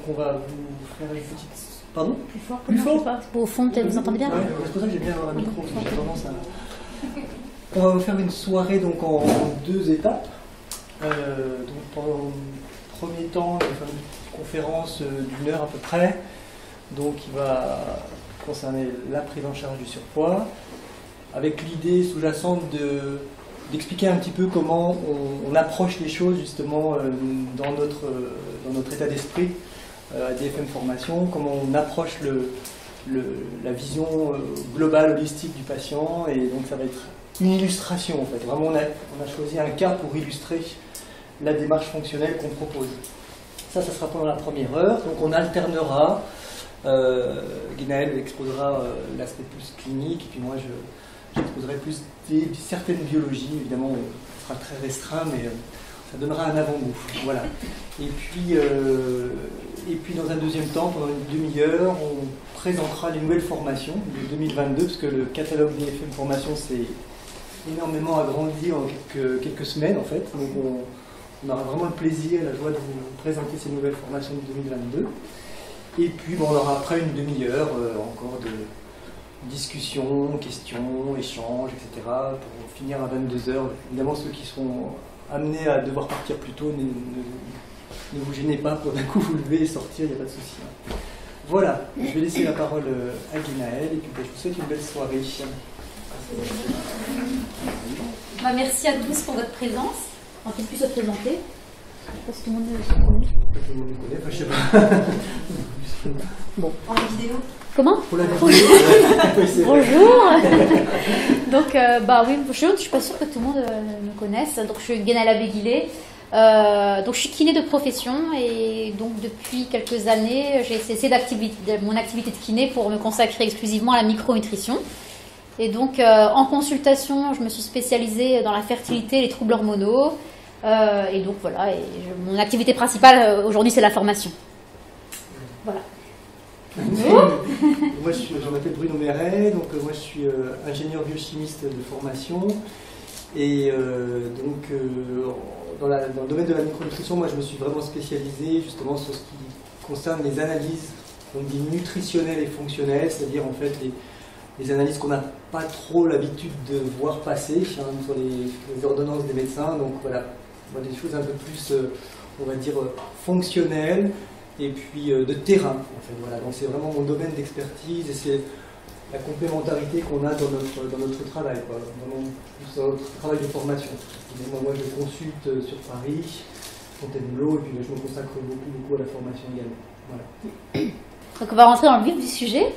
on va vous faire une petite... Pardon? Plus fort, plus fort. Au fond, peut-être vous entendez bien? Ouais, c'est pour ça que j'aime bien avoir un micro, parce que j'ai tendance à... On va vous faire une soirée donc en 2 étapes. Donc pendant le premier temps, on va faire une conférence d'1 heure à peu près, donc qui va concerner la prise en charge du surpoids, avec l'idée sous-jacente d'expliquer un petit peu comment on approche les choses justement dans notre état d'esprit à DFM Formation, comment on approche la vision globale, holistique du patient, et donc ça va être une illustration en fait. Vraiment, on a choisi un cas pour illustrer la démarche fonctionnelle qu'on propose. Ça sera pendant la première heure, donc on alternera. Guinaël exposera l'aspect plus clinique, et puis moi j'exposerai plus certaines biologies. Évidemment, ce sera très restreint, mais ça donnera un avant-goût. Voilà. Et puis dans un deuxième temps, pendant une demi-heure, on présentera les nouvelles formations de 2022, parce que le catalogue DFM Formation s'est énormément agrandi en quelques semaines en fait. Donc on aura vraiment le plaisir et la joie de vous présenter ces nouvelles formations de 2022. Et puis on aura après une demi-heure encore de discussions, questions, échanges, etc. pour finir à 22h. Évidemment, ceux qui seront amenés à devoir partir plus tôt, ne vous gênez pas pour d'un coup vous lever et sortir, il n'y a pas de souci. Voilà, je vais laisser la parole à Guinaël et puis je vous souhaite une belle soirée. Merci à tous pour votre présence. On peut plus se présenter. Je ne sais pas si tout le monde se connaît. Tout le monde me connaît, enfin, je sais pas. Bon. En vidéo. Comment? Pour la vidéo. Bonjour. Donc, oui, je ne suis pas sûre que tout le monde me connaisse. Donc, je suis Guinaël Abéguilé. Donc, je suis kiné de profession et donc depuis quelques années, j'ai cessé mon activité de kiné pour me consacrer exclusivement à la micronutrition. Et donc, en consultation, je me suis spécialisée dans la fertilité et les troubles hormonaux. Et donc, voilà, mon activité principale aujourd'hui, c'est la formation. Voilà. Moi, je m'appelle Bruno Méret, donc moi je suis ingénieur biochimiste de formation. Et dans le domaine de la micronutrition, moi je me suis vraiment spécialisé justement sur ce qui concerne les analyses, on dit nutritionnelles et fonctionnelles, c'est-à-dire en fait les analyses qu'on n'a pas trop l'habitude de voir passer sur les ordonnances des médecins. Donc voilà, des choses un peu plus, on va dire, fonctionnelles et puis de terrain. En fait, voilà. Donc c'est vraiment mon domaine d'expertise et c'est la complémentarité qu'on a dans notre travail, quoi. Vraiment plus dans notre travail de formation. Moi je consulte sur Paris, Fontainebleau, et puis je me consacre beaucoup à la formation également. Voilà. Donc on va rentrer dans le vif du sujet.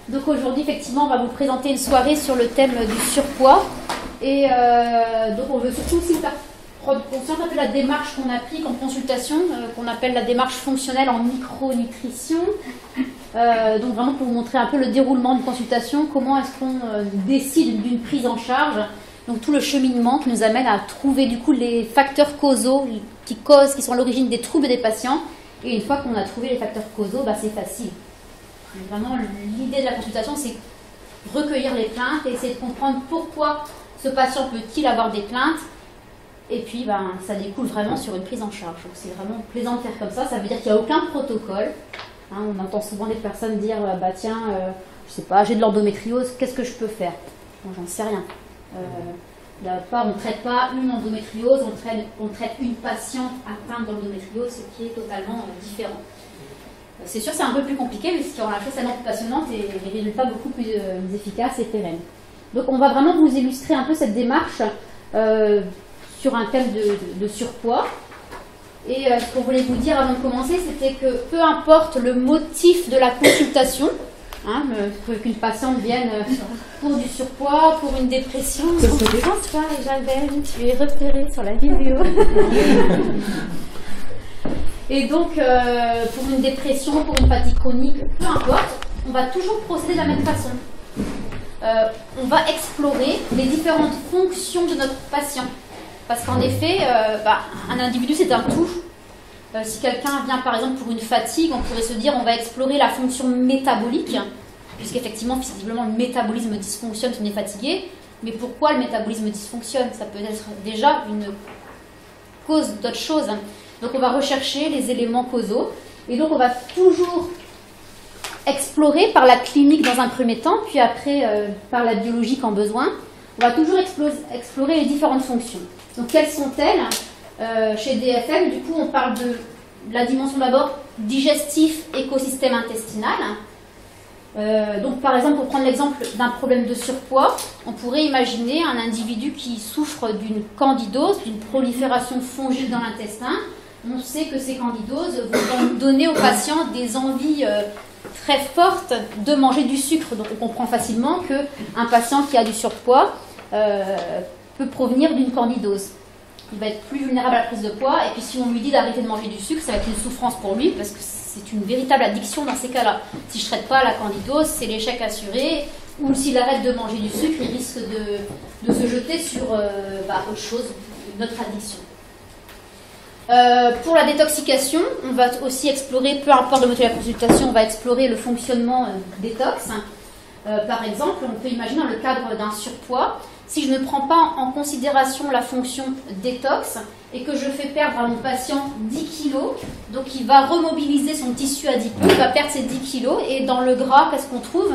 Donc aujourd'hui, effectivement, on va vous présenter une soirée sur le thème du surpoids. Et donc on veut surtout aussi prendre conscience un peu de la démarche qu'on applique en consultation, qu'on appelle la démarche fonctionnelle en micronutrition. Donc vraiment pour vous montrer un peu le déroulement d'une consultation, comment est-ce qu'on décide d'une prise en charge. Donc tout le cheminement qui nous amène à trouver du coup les facteurs causaux qui sont à l'origine des troubles des patients. Et une fois qu'on a trouvé les facteurs causaux, c'est facile. Vraiment, l'idée de la consultation, c'est recueillir les plaintes et essayer de comprendre pourquoi ce patient peut-il avoir des plaintes. Et puis, ça découle vraiment sur une prise en charge. Donc, c'est vraiment plaisant de faire comme ça. Ça veut dire qu'il n'y a aucun protocole. On entend souvent des personnes dire je sais pas, j'ai de l'endométriose, qu'est-ce que je peux faire? Moi, j'en sais rien. On ne traite pas une endométriose, on traite une patiente atteinte d'endométriose, ce qui est totalement différent. C'est sûr, c'est un peu plus compliqué, mais ce qui rend la chose tellement plus passionnante et les résultats beaucoup plus efficaces et pérennes. Donc, on va vraiment vous illustrer un peu cette démarche sur un thème de surpoids. Et ce qu'on voulait vous dire avant de commencer, c'était que peu importe le motif de la consultation, qu'une patiente vienne pour du surpoids, pour une dépression, François Isabelle, tu es repérée sur la vidéo. Et donc, pour une dépression, pour une fatigue chronique, peu importe, on va toujours procéder de la même façon. On va explorer les différentes fonctions de notre patient. Parce qu'en effet, un individu, c'est un tout. Si quelqu'un vient, par exemple, pour une fatigue, on pourrait se dire on va explorer la fonction métabolique, puisqu'effectivement, visiblement, le métabolisme dysfonctionne si on est fatigué. Mais pourquoi le métabolisme dysfonctionne? Ça peut être déjà une cause d'autre chose. Donc on va rechercher les éléments causaux Et donc on va toujours explorer par la clinique dans un premier temps, puis après par la biologie quand besoin. On va toujours explorer les différentes fonctions. Donc quelles sont-elles chez DFM? Du coup, on parle de la dimension d'abord digestif, écosystème intestinal. Donc par exemple, pour prendre l'exemple d'un problème de surpoids, on pourrait imaginer un individu qui souffre d'une candidose, d'une prolifération fongique dans l'intestin. On sait que ces candidoses vont donner aux patients des envies très fortes de manger du sucre. Donc on comprend facilement qu'un patient qui a du surpoids peut provenir d'une candidose. Il va être plus vulnérable à la prise de poids, et puis si on lui dit d'arrêter de manger du sucre, ça va être une souffrance pour lui, parce que c'est une véritable addiction dans ces cas-là. Si je ne traite pas la candidose, c'est l'échec assuré, ou s'il arrête de manger du sucre, il risque de se jeter sur autre chose, une autre addiction. Pour la détoxication, on va aussi explorer, peu importe le motif de la consultation, on va explorer le fonctionnement détox. Par exemple, on peut imaginer dans le cadre d'un surpoids, si je ne prends pas en considération la fonction détox et que je fais perdre à mon patient 10 kg, donc il va remobiliser son tissu adipeux, il va perdre ses 10 kg, et dans le gras, qu'est-ce qu'on trouve?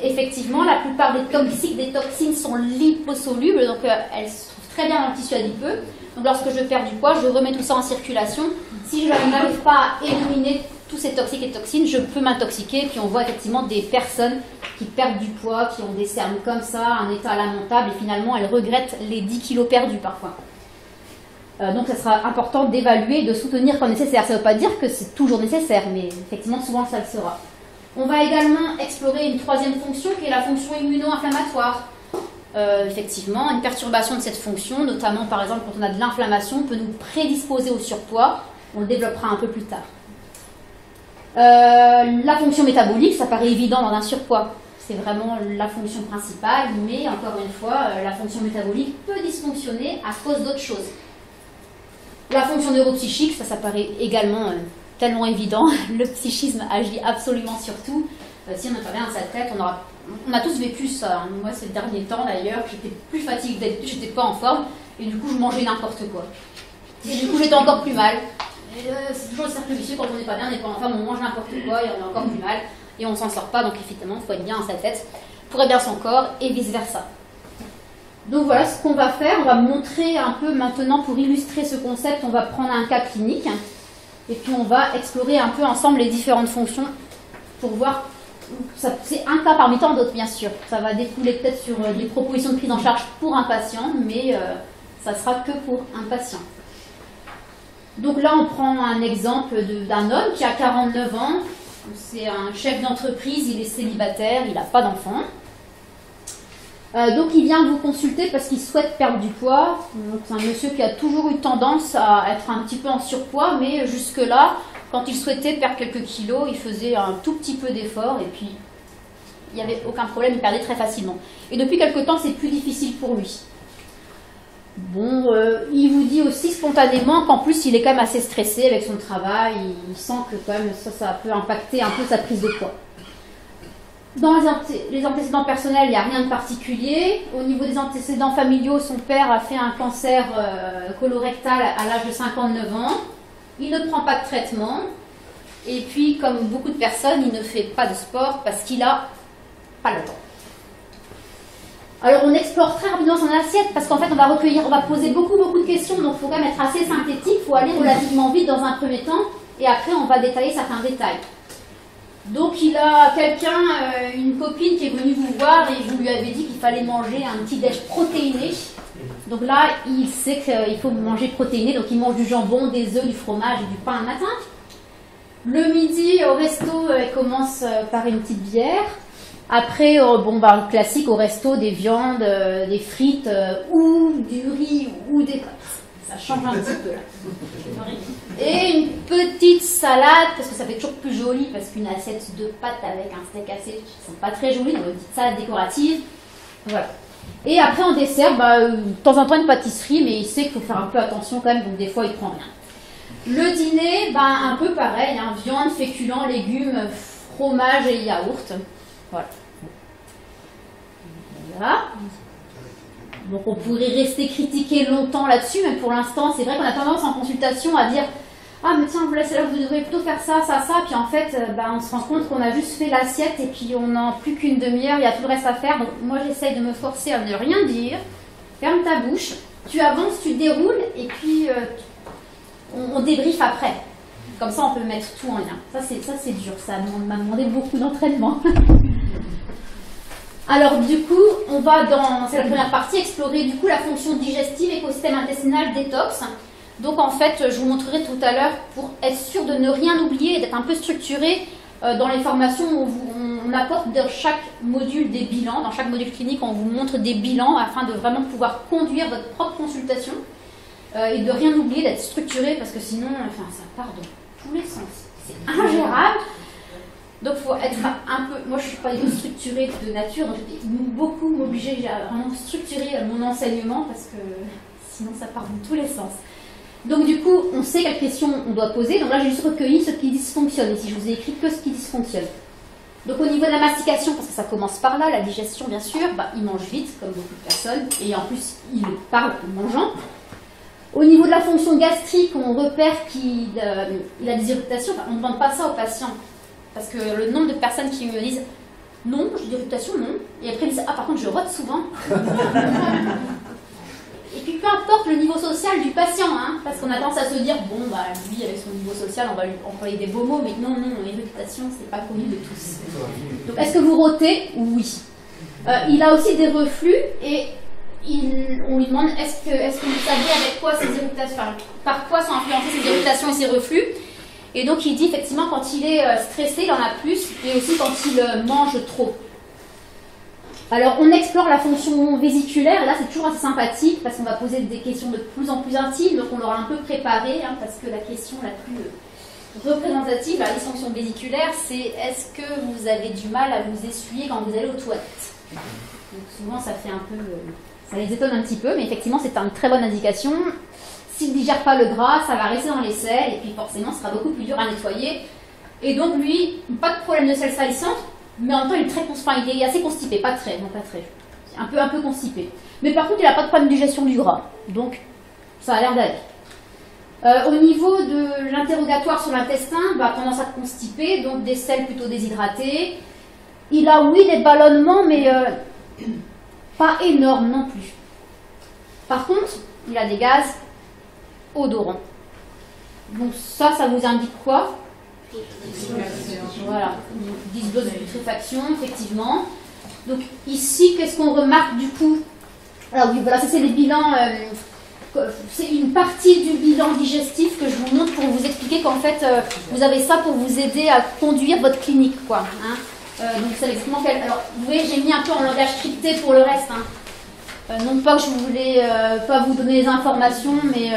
Effectivement, la plupart des toxines sont liposolubles, donc elles se trouvent très bien dans le tissu adipeux. Donc lorsque je perds du poids, je remets tout ça en circulation. Si je n'arrive pas à éliminer tous ces toxiques et toxines, je peux m'intoxiquer. Et puis on voit effectivement des personnes qui perdent du poids, qui ont des cernes comme ça, un état lamentable, et finalement elles regrettent les 10 kilos perdus parfois. Donc ça sera important d'évaluer et de soutenir quand nécessaire. Ça ne veut pas dire que c'est toujours nécessaire, mais effectivement souvent ça le sera. On va également explorer une troisième fonction qui est la fonction immuno-inflammatoire. Effectivement, une perturbation de cette fonction, notamment par exemple quand on a de l'inflammation, peut nous prédisposer au surpoids. On le développera un peu plus tard. La fonction métabolique, ça paraît évident dans un surpoids. C'est vraiment la fonction principale, mais encore une fois, la fonction métabolique peut dysfonctionner à cause d'autres choses. La fonction neuropsychique, ça paraît également tellement évident. Le psychisme agit absolument sur tout. Si on n'a pas bien dans sa tête, on a tous vécu ça. Moi, ces derniers temps d'ailleurs, j'étais plus fatiguée d'habitude, j'étais pas en forme, et du coup, je mangeais n'importe quoi. Et du coup, j'étais encore plus mal. C'est toujours le cercle vicieux, quand on n'est pas bien, on n'est pas en forme, on mange n'importe quoi et on est encore plus mal, et on s'en sort pas, donc effectivement, il faut être bien dans sa tête pour être bien son corps, et vice-versa. Donc voilà ce qu'on va faire, on va montrer un peu maintenant, pour illustrer ce concept, on va prendre un cas clinique, et puis on va explorer un peu ensemble les différentes fonctions pour voir. C'est un cas parmi tant d'autres, bien sûr. Ça va découler peut-être sur des propositions de prise en charge pour un patient, mais ça sera que pour un patient. Donc là, on prend un exemple d'un homme qui a 49 ans. C'est un chef d'entreprise, il est célibataire, il n'a pas d'enfant. Donc il vient vous consulter parce qu'il souhaite perdre du poids. Donc c'est un monsieur qui a toujours eu tendance à être un petit peu en surpoids, mais jusque-là, quand il souhaitait perdre quelques kilos, il faisait un tout petit peu d'effort et puis il n'y avait aucun problème, il perdait très facilement. Et depuis quelque temps, c'est plus difficile pour lui. Bon, il vous dit aussi spontanément qu'en plus, il est quand même assez stressé avec son travail. Il sent que quand même ça peut impacter un peu sa prise de poids. Dans les antécédents personnels, il n'y a rien de particulier. Au niveau des antécédents familiaux, son père a fait un cancer colorectal à l'âge de 59 ans. Il ne prend pas de traitement. Et puis, comme beaucoup de personnes, il ne fait pas de sport parce qu'il n'a pas le temps. Alors, on explore très rapidement son assiette parce qu'en fait, on va poser beaucoup de questions. Donc, il faut quand même être assez synthétique. Il faut aller relativement vite dans un premier temps. Et après, on va détailler certains détails. Donc, il a une copine qui est venue vous voir et vous lui avez dit qu'il fallait manger un petit déj protéiné. Donc là, il sait qu'il faut manger protéiné. Donc, il mange du jambon, des œufs, du fromage et du pain le matin. Le midi, au resto, il commence par une petite bière. Après, le classique au resto, des viandes, des frites, ou du riz, ou des pâtes. Ça change un petit peu là. Et une petite salade, parce que ça fait toujours plus joli, parce qu'une assiette de pâtes avec un steak haché, ce sont pas très jolies, donc une petite salade décorative. Voilà. Et après, en dessert, de temps en temps une pâtisserie, mais il sait qu'il faut faire un peu attention quand même, donc des fois il prend rien. Le dîner, un peu pareil, hein, viande, féculents, légumes, fromage et yaourt. Voilà. Donc on pourrait rester critiqué longtemps là-dessus, mais pour l'instant, c'est vrai qu'on a tendance en consultation à dire ah mais tiens, vous devriez plutôt faire ça, ça, ça, puis en fait, on se rend compte qu'on a juste fait l'assiette et puis on n'a plus qu'une demi-heure, il y a tout le reste à faire. Donc moi j'essaye de me forcer à ne rien dire, ferme ta bouche, tu avances, tu déroules et puis on débriefe après. Comme ça on peut mettre tout en lien. Ça c'est dur, ça m'a demandé beaucoup d'entraînement. Alors du coup, on va c'est la première partie, explorer du coup la fonction digestive, écosystème intestinal, détox. Donc en fait, je vous montrerai tout à l'heure, pour être sûr de ne rien oublier et d'être un peu structuré, dans les formations, on apporte dans chaque module des bilans, dans chaque module clinique, on vous montre des bilans afin de vraiment pouvoir conduire votre propre consultation et de rien oublier, d'être structuré, parce que sinon, ça part dans tous les sens. C'est ingérable. Donc il faut être un peu... Moi je ne suis pas du tout structurée de nature, donc j'ai beaucoup m'obliger à vraiment structurer mon enseignement parce que sinon ça part dans tous les sens. Donc du coup, on sait quelles questions on doit poser. Donc là j'ai juste recueilli ce qui dysfonctionne. Ici je vous ai écrit que ce qui dysfonctionne. Donc au niveau de la mastication, parce que ça commence par là, la digestion bien sûr, il mange vite comme beaucoup de personnes et en plus il parle en mangeant. Au niveau de la fonction gastrique, on repère qu'il a des irritations. On ne demande pas ça aux patients. Parce que le nombre de personnes qui me disent non, j'ai des irritations, non. Et après ils disent ah par contre je rote souvent. Et puis peu importe le niveau social du patient, parce qu'on a tendance à se dire bon lui avec son niveau social on va lui employer des beaux mots, mais non, l'irritation c'est pas connu de tous. Donc est-ce que vous rotez? Oui. Il a aussi des reflux et on lui demande est-ce que vous savez avec quoi ces irritations, par quoi sont influencées ces irritations et ces reflux? Et donc il dit effectivement quand il est stressé, il en a plus, et aussi quand il mange trop. Alors on explore la fonction vésiculaire, et là c'est toujours assez sympathique, parce qu'on va poser des questions de plus en plus intimes, donc on l'aura un peu préparé, parce que la question la plus représentative, la dysfonction vésiculaire, c'est est-ce que vous avez du mal à vous essuyer quand vous allez aux toilettes? Donc souvent ça fait un peu... ça les étonne un petit peu, mais effectivement c'est une très bonne indication. S'il ne digère pas le gras, ça va rester dans les selles, et puis forcément, ce sera beaucoup plus dur à nettoyer. Et donc, lui, pas de problème de selles salissantes, mais en même temps, il est assez constipé, pas très, un peu constipé. Mais par contre, il n'a pas de problème de digestion du gras, donc ça a l'air d'aller. Au niveau de l'interrogatoire sur l'intestin, tendance à constiper, donc des selles plutôt déshydratées. Il a, oui, des ballonnements, mais pas énormes non plus. Par contre, il a des gaz odorants. Donc ça vous indique quoi? Voilà, dysbiose de putréfaction, effectivement. Donc ici, qu'est-ce qu'on remarque du coup? Alors oui, voilà, ça c'est les bilans, c'est une partie du bilan digestif que je vous montre pour vous expliquer qu'en fait, vous avez ça pour vous aider à conduire votre clinique, quoi. Donc c'est exactement quel... Alors, vous voyez, j'ai mis un peu en langage crypté pour le reste. Non pas que je voulais pas vous donner les informations, mais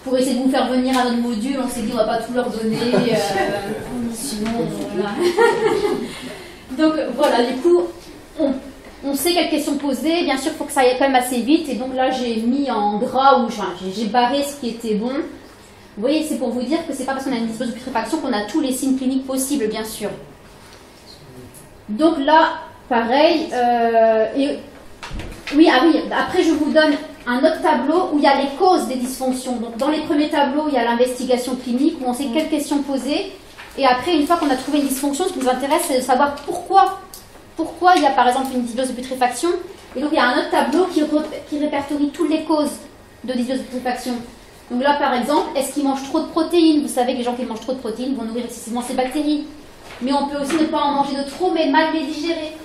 pour essayer de vous faire venir à notre module, on s'est dit on va pas tout leur donner, sinon voilà. Donc voilà, du coup, on sait quelles questions poser, bien sûr il faut que ça aille quand même assez vite, et donc là j'ai mis en gras, ou j'ai barré ce qui était bon. Vous voyez, c'est pour vous dire que c'est pas parce qu'on a une dysbiose de putréfaction qu'on a tous les signes cliniques possibles, bien sûr. Donc là, pareil, oui, après je vous donne un autre tableau où il y a les causes des dysfonctions. Donc dans les premiers tableaux, il y a l'investigation clinique où on sait quelles questions poser. Et après, une fois qu'on a trouvé une dysfonction, ce qui nous intéresse, c'est de savoir pourquoi il y a par exemple une dysbiose de putréfaction. Et donc il y a un autre tableau qui répertorie toutes les causes de dysbiose de putréfaction. Donc là, par exemple, est-ce qu'ils mangent trop de protéines? Vous savez que les gens qui mangent trop de protéines vont nourrir excessivement ces bactéries. Mais on peut aussi ne pas en manger de trop, mais mal les digérer.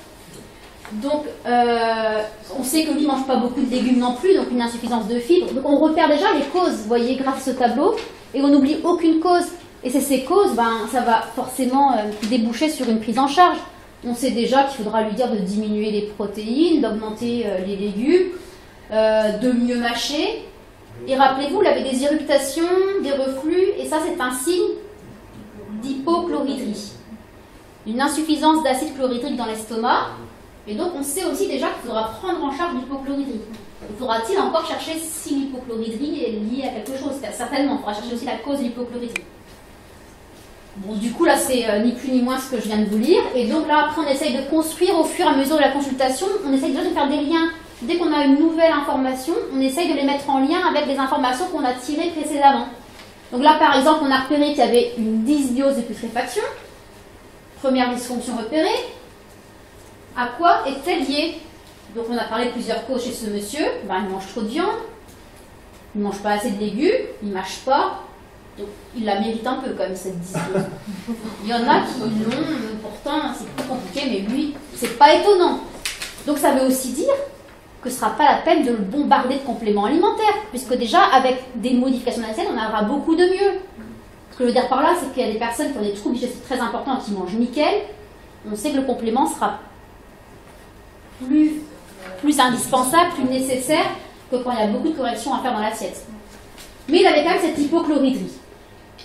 Donc, on sait que lui ne mange pas beaucoup de légumes non plus, donc une insuffisance de fibres. Donc, on repère déjà les causes, vous voyez, grâce à ce tableau, et on n'oublie aucune cause. Et c'est ces causes, ça va forcément déboucher sur une prise en charge. On sait déjà qu'il faudra lui dire de diminuer les protéines, d'augmenter les légumes, de mieux mâcher. Et rappelez-vous, il avait des irritations, des reflux, et ça, c'est un signe d'hypochloridrie. Une insuffisance d'acide chlorhydrique dans l'estomac. Et donc, on sait aussi déjà qu'il faudra prendre en charge l'hypochloridrie. Faudra-t-il encore chercher si l'hypochloridrie est liée à quelque chose? Certainement, il faudra chercher aussi la cause de l'hypochloridrie. Bon, du coup, là, c'est ni plus ni moins ce que je viens de vous lire. Et donc là, après, on essaye de construire au fur et à mesure de la consultation. On essaye déjà de faire des liens. Dès qu'on a une nouvelle information, on essaye de les mettre en lien avec les informations qu'on a tirées précédemment. Donc là, par exemple, on a repéré qu'il y avait une dysbiose de putréfaction. Première dysfonction repérée. À quoi est-elle liée? Donc on a parlé de plusieurs causes chez ce monsieur. Ben, il mange trop de viande, il ne mange pas assez de légumes, il ne mâche pas. Donc il la mérite un peu quand même cette dysbiose. Il y en a qui l'ont, pourtant c'est plus compliqué, mais lui, c'est pas étonnant. Donc ça veut aussi dire que ce ne sera pas la peine de le bombarder de compléments alimentaires, puisque déjà avec des modifications de la on aura beaucoup de mieux. Ce que je veux dire par là, c'est qu'il y a des personnes qui ont des troubles digestifs très importants qui mangent nickel. On sait que le complément sera plus indispensable, plus nécessaire que quand il y a beaucoup de corrections à faire dans l'assiette. Mais il avait quand même cette hypochloridrie.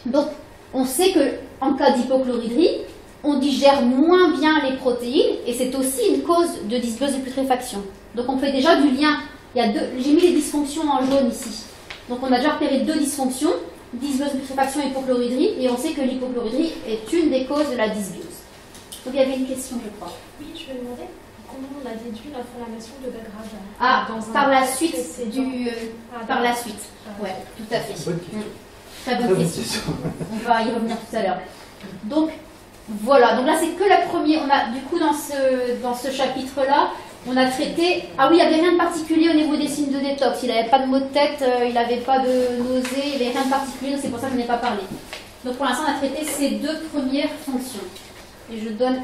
Donc, on sait qu'en cas d'hypochloridrie, on digère moins bien les protéines et c'est aussi une cause de dysbiose de putréfaction. Donc, on fait déjà du lien. J'ai mis les dysfonctions en jaune ici. Donc, on a déjà repéré 2 dysfonctions, dysbiose de putréfaction et hypochloridrie, et on sait que l'hypochloridrie est une des causes de la dysbiose. Donc, il y avait une question, je crois. Oui, je me demandais comment on a déduit l'inflammation de Graves. Par la suite par la suite. Ouais, tout à fait. Bonne question. Très bonne question. On va y revenir tout à l'heure. Donc, voilà. Donc là, c'est que la première. On a, du coup, dans ce chapitre-là, on a traité... Ah oui, il n'y avait rien de particulier au niveau des signes de détox. Il n'avait pas de maux de tête, il n'avait pas de nausée, il n'y avait rien de particulier, donc c'est pour ça que je n'en ai pas parlé. Donc pour l'instant, on a traité ces 2 premières fonctions. Et je donne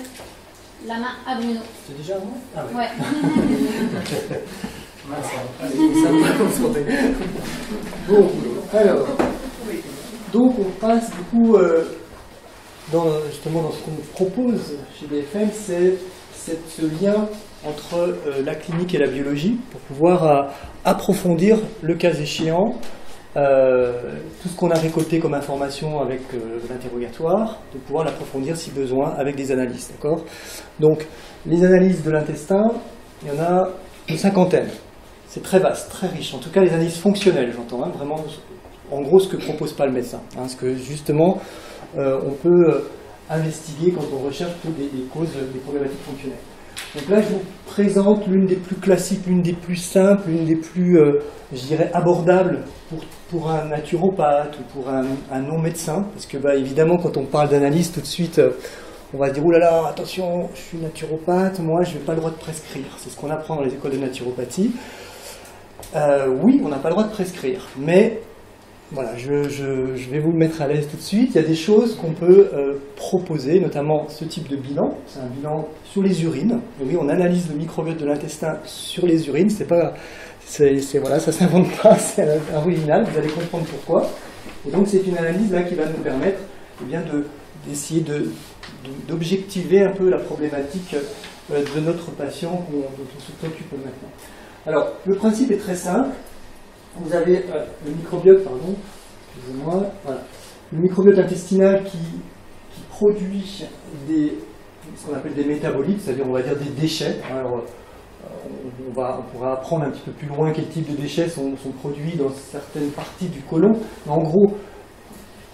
la main à Bruno. C'est déjà moi? Ah ouais. Ouais. Ça me va confronter. Bon, alors, donc on passe du coup, justement dans ce qu'on propose chez BFM, c'est ce lien entre la clinique et la biologie pour pouvoir approfondir, le cas échéant, tout ce qu'on a récolté comme information avec l'interrogatoire, de pouvoir l'approfondir si besoin avec des analyses, d'accord? Donc, les analyses de l'intestin, il y en a une 50aine. C'est très vaste, très riche. En tout cas, les analyses fonctionnelles, j'entends, hein, vraiment, en gros, ce que propose pas le médecin. Hein, ce que, justement, on peut investiguer quand on recherche des causes, des problématiques fonctionnelles. Donc là, je vous présente l'une des plus classiques, l'une des plus simples, l'une des plus, je dirais, abordables pour un naturopathe ou pour un non-médecin. Parce que, bah, évidemment, quand on parle d'analyse, tout de suite, on va se dire, oh là là, attention, je suis naturopathe, moi, je n'ai pas le droit de prescrire. C'est ce qu'on apprend dans les écoles de naturopathie. Oui, on n'a pas le droit de prescrire, mais voilà, je vais vous le mettre à l'aise tout de suite. Il y a des choses qu'on peut proposer, notamment ce type de bilan. C'est un bilan sur les urines. Et oui, on analyse le microbiote de l'intestin sur les urines. Voilà, ça s'invente pas, c'est original. Vous allez comprendre pourquoi. Et donc c'est une analyse là qui va nous permettre, eh bien, d'essayer d'objectiver un peu la problématique de notre patient dont on s'occupe maintenant. Alors, le principe est très simple. Vous avez le microbiote, pardon, excusez-moi, voilà. Le microbiote intestinal qui produit ce qu'on appelle des métabolites, c'est-à-dire, on va dire, des déchets. Alors, on pourra apprendre un petit peu plus loin quel type de déchets sont produits dans certaines parties du côlon. Mais en gros,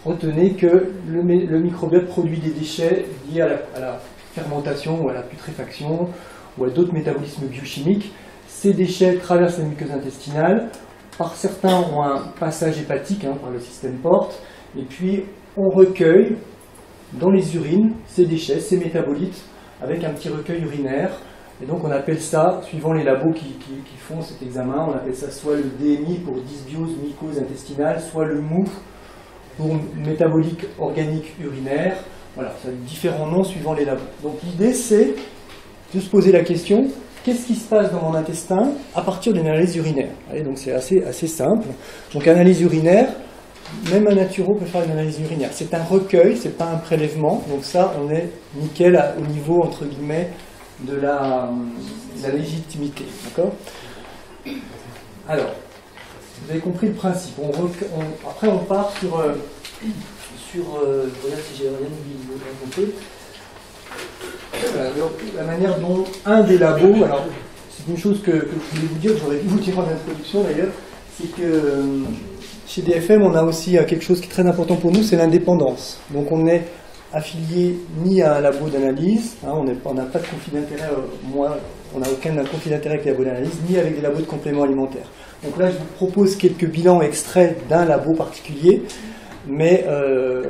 retenez que le microbiote produit des déchets liés à la fermentation ou à la putréfaction ou à d'autres métabolismes biochimiques. Ces déchets traversent la muqueuse intestinale. Par certains ont un passage hépatique par le système porte. Et puis, on recueille dans les urines ces déchets, ces métabolites, avec un petit recueil urinaire. Et donc, on appelle ça, suivant les labos qui font cet examen, on appelle ça soit le DMI pour dysbiose mycose intestinale, soit le MOU pour métabolique organique urinaire. Voilà, ça a différents noms suivant les labos. Donc, l'idée, c'est de se poser la question, qu'est-ce qui se passe dans mon intestin à partir d'une analyse urinaire? Allez, donc c'est assez simple. Donc analyse urinaire, même un naturo peut faire une analyse urinaire. C'est un recueil, c'est pas un prélèvement. Donc ça, on est nickel au niveau, entre guillemets, de la légitimité. D'accord? Alors, vous avez compris le principe. Après, on part sur je regarde si j'ai rien oublié. Voilà, la manière dont un des labos, alors c'est une chose que je voulais vous dire, j'aurais dû vous dire en introduction d'ailleurs, c'est que chez DFM on a aussi quelque chose qui est très important pour nous, c'est l'indépendance. Donc on n'est affilié ni à un labo d'analyse, on n'a pas de conflit d'intérêt, on n'a aucun conflit d'intérêt avec les labos d'analyse, ni avec des labos de compléments alimentaires. Donc là je vous propose quelques bilans extraits d'un labo particulier. mais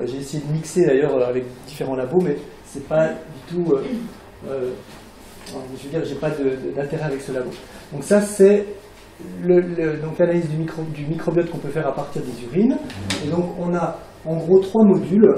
j'ai essayé de mixer d'ailleurs avec différents labos, mais c'est pas du tout... je veux dire, j'ai pas d'intérêt avec ce labo. Donc ça, c'est l'analyse du microbiote qu'on peut faire à partir des urines. Et donc on a en gros 3 modules.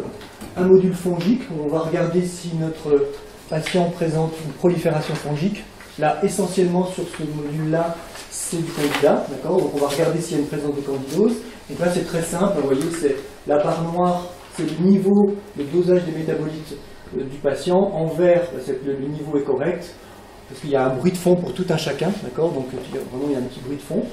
Un module fongique, où on va regarder si notre patient présente une prolifération fongique. Là, essentiellement sur ce module-là, c'est du candida, d'accord? Donc on va regarder s'il y a une présence de candidose. Donc là, c'est très simple, vous voyez, c'est la barre noire, c'est le niveau, le dosage des métabolites du patient. En vert, le niveau est correct, parce qu'il y a un bruit de fond pour tout un chacun, d'accord? Donc vraiment, il y a un petit bruit de fond.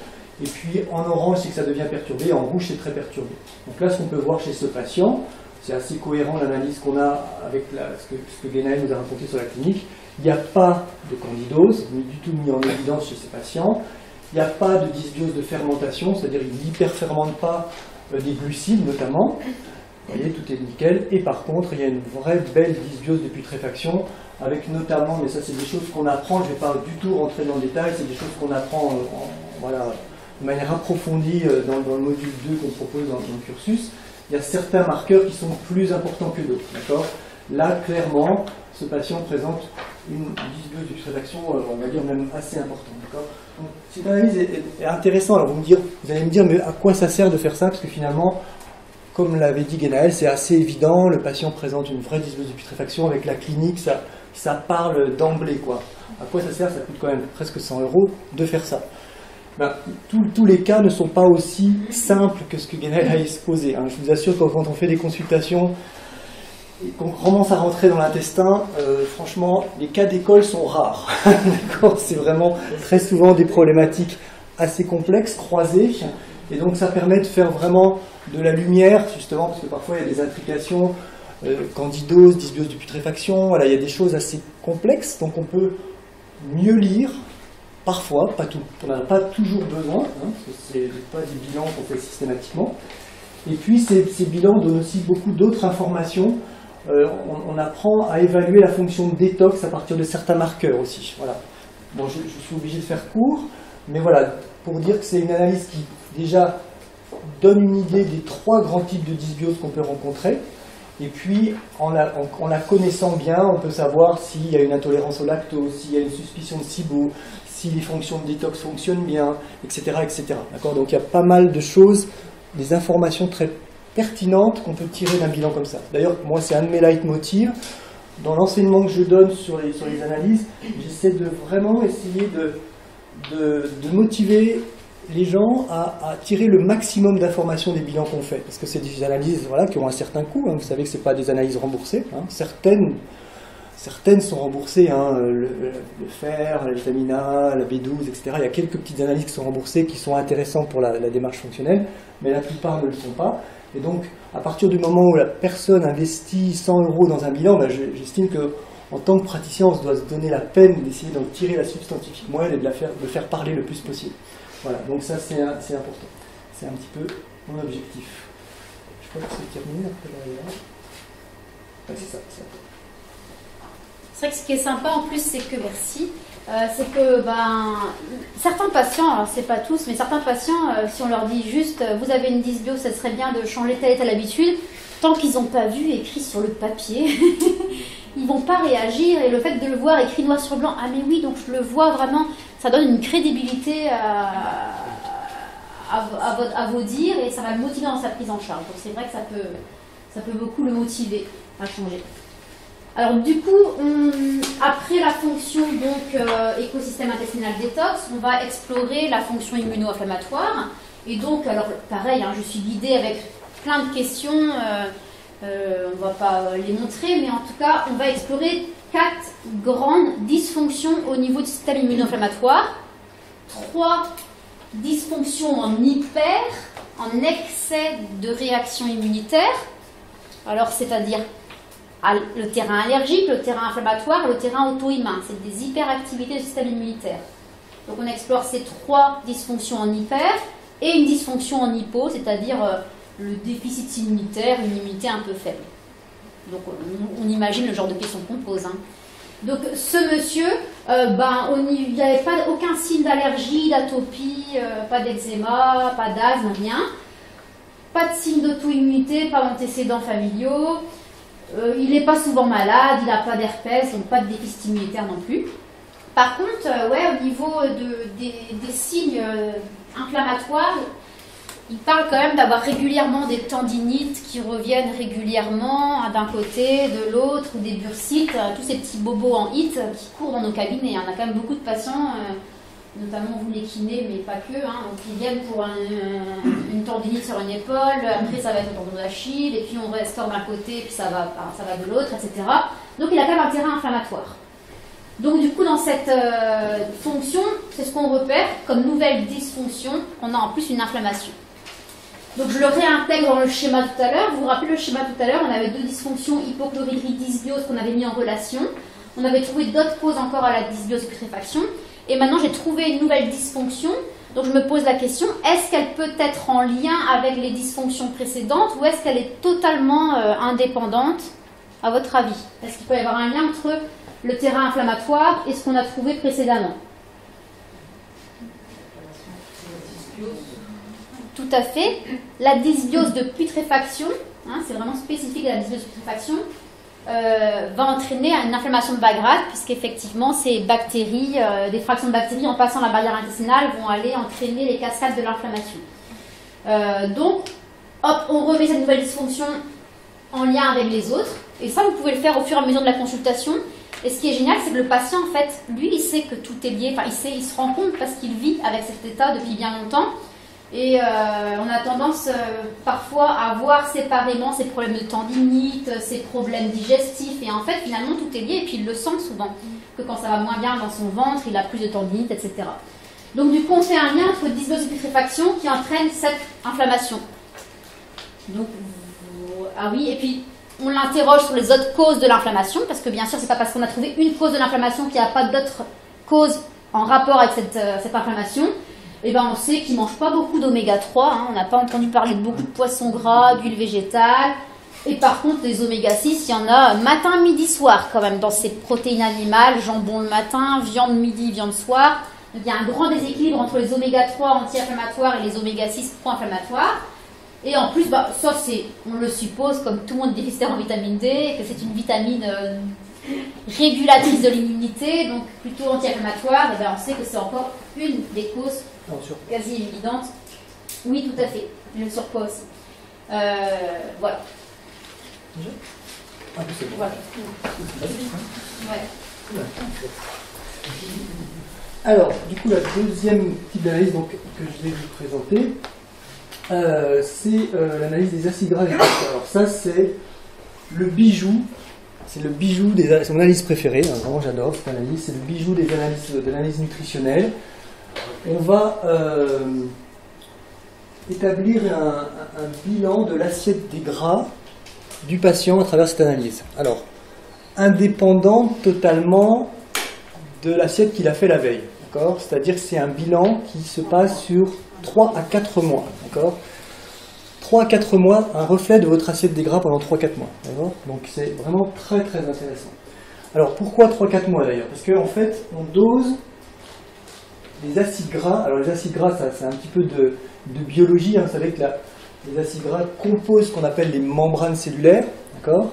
Et puis en orange, c'est que ça devient perturbé, en rouge, c'est très perturbé. Donc là, ce qu'on peut voir chez ce patient, c'est assez cohérent l'analyse qu'on a avec ce que Genaël nous a raconté sur la clinique. Il n'y a pas de candidose, ni du tout mis en évidence chez ces patients. Il n'y a pas de dysbiose de fermentation, c'est-à-dire qu'il n'hyperfermente pas des glucides notamment. Vous voyez, tout est nickel. Et par contre, il y a une vraie belle dysbiose de putréfaction, avec notamment, mais ça c'est des choses qu'on apprend, je ne vais pas du tout rentrer dans le détail, c'est des choses qu'on apprend voilà, de manière approfondie dans le module 2 qu'on propose dans le cursus. Il y a certains marqueurs qui sont plus importants que d'autres, d'accord? Là, clairement, ce patient présente une dysbiose de putréfaction, on va dire même assez importante, d'accord? Donc, cette analyse est intéressante. Alors, vous allez me dire, mais à quoi ça sert de faire ça? Parce que finalement, comme l'avait dit Genaël, c'est assez évident, le patient présente une vraie dysbiose de putréfaction, avec la clinique, ça parle d'emblée, quoi. À quoi ça sert? Ça coûte quand même presque 100 € de faire ça. Ben, tous les cas ne sont pas aussi simples que ce que Genaël a exposé. Hein. Je vous assure que quand on fait des consultations et qu'on commence à rentrer dans l'intestin, franchement, les cas d'école sont rares. C'est vraiment très souvent des problématiques assez complexes, croisées. Et donc ça permet de faire vraiment de la lumière, justement, parce que parfois il y a des intrications, candidose, dysbiose de putréfaction, voilà, il y a des choses assez complexes, donc on peut mieux lire. Parfois, pas tout. On n'en a pas toujours besoin, hein, parce que ce n'est pas des bilans qu'on fait systématiquement. Et puis, ces bilans donnent aussi beaucoup d'autres informations. On apprend à évaluer la fonction de détox à partir de certains marqueurs aussi. Voilà. Bon, je suis obligé de faire court, mais voilà, pour dire que c'est une analyse qui, déjà, donne une idée des 3 grands types de dysbiose qu'on peut rencontrer. Et puis, en la connaissant bien, on peut savoir s'il y a une intolérance au lactose, s'il y a une suspicion de SIBO, si les fonctions de détox fonctionnent bien, etc. etc. D'accord ? Donc il y a pas mal de choses, des informations très pertinentes qu'on peut tirer d'un bilan comme ça. D'ailleurs, moi, c'est un de mes leitmotivs. Dans l'enseignement que je donne sur les analyses, j'essaie de vraiment essayer de motiver les gens à tirer le maximum d'informations des bilans qu'on fait. Parce que c'est des analyses voilà, qui ont un certain coût. Hein. Vous savez que ce n'est pas des analyses remboursées. Hein. Certaines sont remboursées, hein, le fer, la vitamine A, la B12, etc. Il y a quelques petites analyses qui sont remboursées, qui sont intéressantes pour la démarche fonctionnelle, mais la plupart ne le sont pas. Et donc, à partir du moment où la personne investit 100 € dans un bilan, ben j'estime qu'en tant que praticien, on doit se donner la peine d'essayer d'en tirer la substantifique moelle et de le faire parler le plus possible. Voilà, donc ça c'est important. C'est un petit peu mon objectif. Je crois que c'est terminé après la... Ouais, c'est ça. C'est vrai que ce qui est sympa en plus, c'est que, merci, c'est que certains patients, alors c'est pas tous, mais certains patients, si on leur dit juste vous avez une dysbiose, ça serait bien de changer telle et telle habitude, tant qu'ils n'ont pas vu écrit sur le papier, ils vont pas réagir. Et le fait de le voir écrit noir sur blanc, ah mais oui, donc je le vois vraiment, ça donne une crédibilité à vos dires et ça va le motiver dans sa prise en charge. Donc c'est vrai que ça peut beaucoup le motiver à changer. Alors du coup, après la fonction donc écosystème intestinal détox, on va explorer la fonction immuno-inflammatoire. Et donc, alors pareil, hein, je suis guidée avec plein de questions, on ne va pas les montrer, mais en tout cas, on va explorer 4 grandes dysfonctions au niveau du système immuno-inflammatoire. 3 dysfonctions en hyper, en excès de réaction immunitaire. Alors, c'est-à-dire le terrain allergique, le terrain inflammatoire et le terrain auto-immun. C'est des hyperactivités du système immunitaire. Donc on explore ces 3 dysfonctions en hyper et une dysfonction en hypo, c'est-à-dire le déficit immunitaire, une immunité un peu faible. Donc on imagine le genre de questions qu'on pose. Hein. Donc ce monsieur, il n'y avait pas aucun signe d'allergie, d'atopie, pas d'eczéma, pas d'asthme, rien. pas de signe d'auto-immunité, pas d'antécédents familiaux, il n'est pas souvent malade, il n'a pas d'herpès, donc pas de déficit immunitaire non plus. Par contre, ouais, au niveau des signes inflammatoires, il parle quand même d'avoir régulièrement des tendinites qui reviennent régulièrement d'un côté, de l'autre, ou des bursites, tous ces petits bobos en hit qui courent dans nos cabinets. On a quand même beaucoup de patients, notamment vous les kinés, mais pas que, qui viennent pour une tendinite sur une épaule, après ça va être le tendon d'Achille, et puis on restaure d'un côté, puis ça va de l'autre, etc. Donc il a quand même un terrain inflammatoire. Donc du coup, dans cette fonction, c'est ce qu'on repère comme nouvelle dysfonction, on a en plus une inflammation. Donc je le réintègre dans le schéma tout à l'heure. Vous vous rappelez le schéma tout à l'heure, on avait deux dysfonctions, hypochloridrie, dysbiose, qu'on avait mis en relation. On avait trouvé d'autres causes encore à la dysbiose putréfaction. Et maintenant, j'ai trouvé une nouvelle dysfonction. Donc je me pose la question, est-ce qu'elle peut être en lien avec les dysfonctions précédentes ou est-ce qu'elle est totalement indépendante, à votre avis? Est-ce qu'il peut y avoir un lien entre le terrain inflammatoire et ce qu'on a trouvé précédemment? Tout à fait. La dysbiose de putréfaction, c'est vraiment spécifique à la dysbiose de putréfaction, va entraîner une inflammation de bas grade, puisqu'effectivement, ces bactéries, des fractions de bactéries en passant la barrière intestinale vont aller entraîner les cascades de l'inflammation. Donc, hop, on remet cette nouvelle dysfonction en lien avec les autres. Et ça, vous pouvez le faire au fur et à mesure de la consultation. Et ce qui est génial, c'est que le patient, en fait, lui, il sait que tout est lié. Enfin, il se rend compte parce qu'il vit avec cet état depuis bien longtemps. Et on a tendance parfois à voir séparément ces problèmes de tendinite, ces problèmes digestifs. Et en fait, finalement, tout est lié. Et puis, il le sent souvent. Que quand ça va moins bien dans son ventre, il a plus de tendinite, etc. Donc, du coup, on fait un lien entre dysbiose et putréfaction qui entraîne cette inflammation. Donc, ah oui, et puis... on l'interroge sur les autres causes de l'inflammation, parce que bien sûr, c'est pas parce qu'on a trouvé une cause de l'inflammation qu'il n'y a pas d'autres causes en rapport avec cette inflammation. Et ben on sait qu'il ne mange pas beaucoup d'oméga 3, on n'a pas entendu parler de beaucoup de poissons gras, d'huile végétale. Et par contre, les oméga 6, il y en a matin, midi, soir quand même, dans ces protéines animales, jambon le matin, viande midi, viande soir. Donc il y a un grand déséquilibre entre les oméga 3 anti-inflammatoires et les oméga 6 pro-inflammatoires. Et en plus, ça c'est, on le suppose, comme tout le monde est déficitaire en vitamine D, que c'est une vitamine régulatrice de l'immunité, donc plutôt anti-inflammatoire, et on sait que c'est encore une des causes quasi évidentes. Oui, tout à fait, le surpoids aussi. Voilà. Ah, c'est bon. Voilà. Ouais. Alors, du coup, la deuxième type d'analyse que je vais vous présenter, c'est l'analyse des acides gras. Alors ça, c'est le bijou. C'est le bijou c'est mon analyse préférée. Vraiment, j'adore cette analyse. C'est le bijou de l'analyse nutritionnelle. On va établir un bilan de l'assiette des gras du patient à travers cette analyse. Alors, indépendant totalement de l'assiette qu'il a fait la veille. D'accord ? C'est-à-dire que c'est un bilan qui se passe sur 3 à 4 mois. D'accord ? 3 à 4 mois, un reflet de votre assiette des gras pendant 3-4 mois. D'accord ? Donc c'est vraiment très très intéressant. Alors pourquoi 3-4 mois d'ailleurs ? Parce qu'en fait, on dose les acides gras. Alors les acides gras, c'est un petit peu de biologie. Vous savez que les acides gras composent ce qu'on appelle les membranes cellulaires. D'accord ?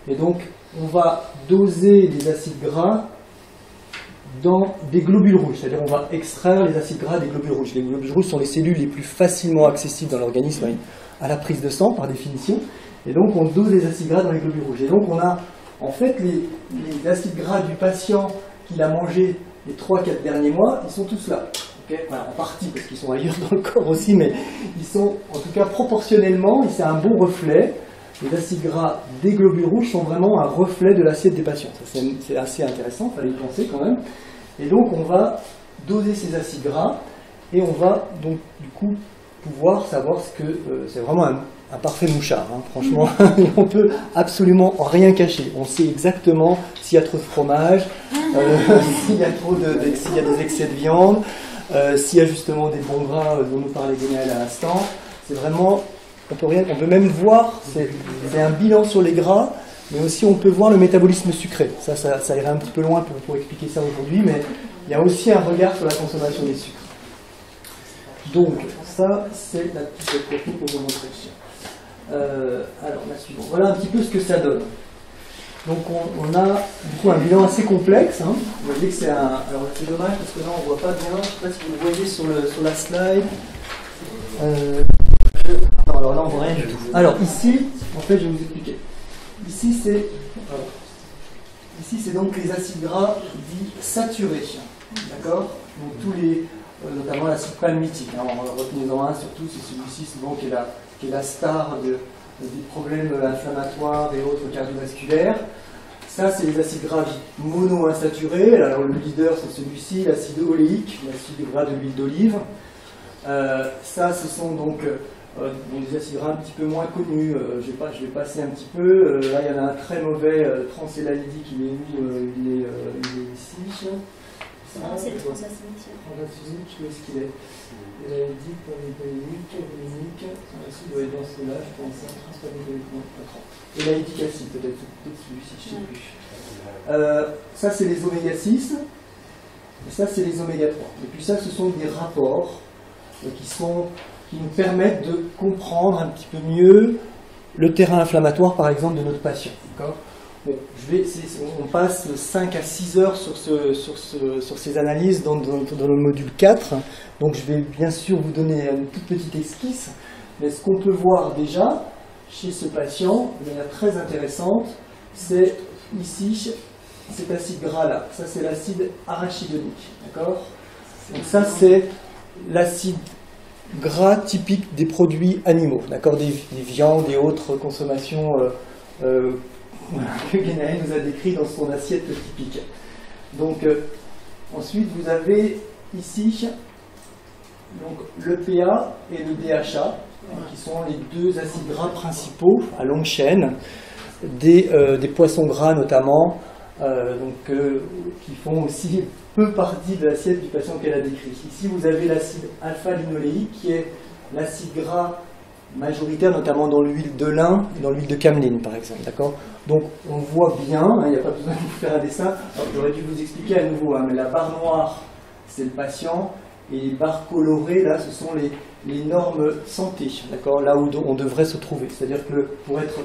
Et donc, on va doser les acides gras dans des globules rouges, c'est-à-dire on va extraire les acides gras des globules rouges. Les globules rouges sont les cellules les plus facilement accessibles dans l'organisme à la prise de sang, par définition. Et donc on dose les acides gras dans les globules rouges. Et donc on a en fait les acides gras du patient qu'il a mangé les 3-4 derniers mois, ils sont tous là. Okay, voilà, en partie parce qu'ils sont ailleurs dans le corps aussi, mais ils sont en tout cas proportionnellement, et c'est un bon reflet. Les acides gras des globules rouges sont vraiment un reflet de l'assiette des patients. C'est assez intéressant, il fallait y penser quand même. Et donc on va doser ces acides gras et on va donc du coup pouvoir savoir ce que c'est vraiment un parfait mouchard. Franchement, on peut absolument rien cacher. On sait exactement s'il y a trop de fromage, s'il y a des excès de viande, s'il y a justement des bons gras dont nous parlait Guénaël à l'instant. C'est vraiment... On peut même voir, c'est un bilan sur les gras, mais aussi on peut voir le métabolisme sucré. Ça irait un petit peu loin pour expliquer ça aujourd'hui, mais il y a aussi un regard sur la consommation des sucres. Donc, ça, c'est la petite technique pour vous montrer. Alors, la suivante. Voilà un petit peu ce que ça donne. Donc, on a du coup un bilan assez complexe. Hein. Vous voyez que c'est un. Alors, c'est dommage parce que là, on ne voit pas bien. Je ne sais pas si vous le voyez sur la slide. Non, alors là, on ne voit rien du tout. Alors, ici, en fait, je vais vous expliquer. Ici, c'est donc les acides gras dits saturés. D'accord? Donc, tous les. Notamment l'acide palmitique. Hein. Retenez-en un surtout, c'est celui-ci souvent qui est la star des problèmes inflammatoires et autres cardiovasculaires. Ça, c'est les acides gras monoinsaturés. Alors, le leader, c'est celui-ci, l'acide oléique, l'acide gras de l'huile d'olive. Ça, ce sont donc des acides gras un petit peu moins connus. Je vais passer un petit peu. Là, il y en a un très mauvais, transélalydique, il est ici. Non, c'est le transacinique. Transacinique, où est-ce qu'il est? Il a dit polypolémique, il doit être dans ce là, je pense, transpamétonique, non, pas trop. Et l'aïdique acide, peut-être celui-ci, je ne sais plus. Ça, c'est les oméga 6, et ça, c'est les oméga 3. Et puis ça, ce sont des rapports qui nous permettent de comprendre un petit peu mieux le terrain inflammatoire, par exemple, de notre patient. D'accord? Bon, on passe 5 à 6 heures sur ces analyses dans le module 4. Donc je vais bien sûr vous donner une toute petite esquisse. Mais ce qu'on peut voir déjà chez ce patient, de manière très intéressante, c'est ici cet acide gras-là. Ça, c'est l'acide arachidonique. D'accord? Donc ça, c'est l'acide gras typique des produits animaux. D'accord? Des viandes et autres consommations que Guénaël nous a décrit dans son assiette typique. Donc, ensuite, vous avez ici donc, le PA et le DHA, qui sont les deux acides gras principaux à longue chaîne, des poissons gras notamment, qui font aussi peu partie de l'assiette du patient qu'elle a décrit. Ici, vous avez l'acide alpha-linoléique, qui est l'acide gras majoritaire, notamment dans l'huile de lin et dans l'huile de cameline, par exemple. D'accord? Donc, on voit bien, il n'y a pas besoin de vous faire un dessin. J'aurais dû vous expliquer à nouveau, mais la barre noire, c'est le patient, et les barres colorées, là, ce sont les normes santé, d'accord? Là où on devrait se trouver. C'est-à-dire que pour être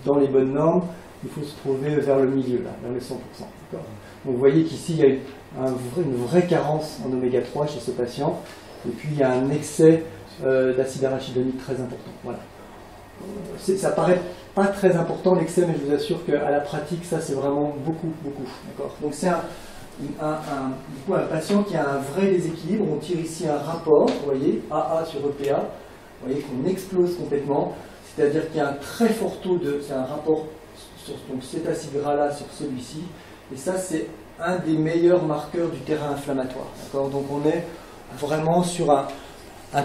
dans les bonnes normes, il faut se trouver vers le milieu, là, vers le 100%. D'accord? Donc, vous voyez qu'ici, il y a une vraie carence en oméga 3 chez ce patient, et puis il y a un excès d'acide arachidonique très important. Voilà. Ça paraît pas très important l'excès, mais je vous assure qu'à la pratique, ça c'est vraiment beaucoup. D'accord? Donc c'est du coup, un patient qui a un vrai déséquilibre. On tire ici un rapport, vous voyez, AA sur EPA, vous voyez qu'on explose complètement, c'est-à-dire qu'il y a un très fort taux c'est un rapport sur donc cet acide gras-là sur celui-ci, et ça c'est un des meilleurs marqueurs du terrain inflammatoire. D'accord? Donc on est vraiment sur un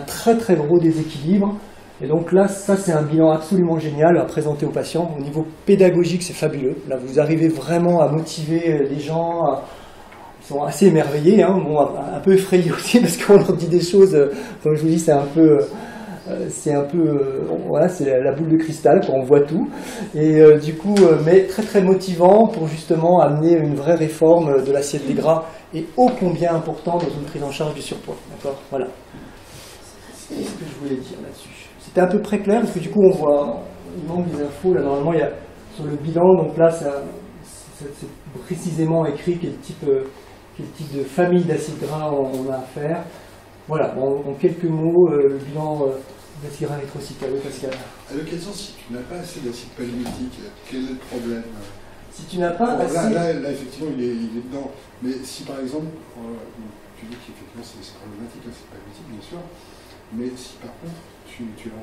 très très gros déséquilibre. Et donc là, ça c'est un bilan absolument génial à présenter aux patients. Au niveau pédagogique, c'est fabuleux. Là, vous arrivez vraiment à motiver les gens. Ils sont assez émerveillés, hein. Bon, un peu effrayés aussi parce qu'on leur dit des choses. Comme je vous dis, c'est un peu, voilà, c'est la boule de cristal, on voit tout. Et du coup, mais très très motivant pour justement amener une vraie réforme de l'assiette des gras et ô combien important dans une prise en charge du surpoids. D'accord? Voilà. C'est ce que je voulais dire là-dessus. C'était à peu près clair parce que du coup on voit, il manque des infos là, normalement il y a sur le bilan, donc là c'est précisément écrit quel type de famille d'acides gras on a à faire. Voilà, bon, en quelques mots, le bilan d'acide gras érythrocyte. Pascal. À l'occasion, si tu n'as pas assez d'acide palmitique, quel est le problème? Si tu n'as pas assez... Là, effectivement il est dedans, mais si par exemple, tu dis qu'effectivement c'est problématique, l'acide palmitique bien sûr, mais si par contre tu as...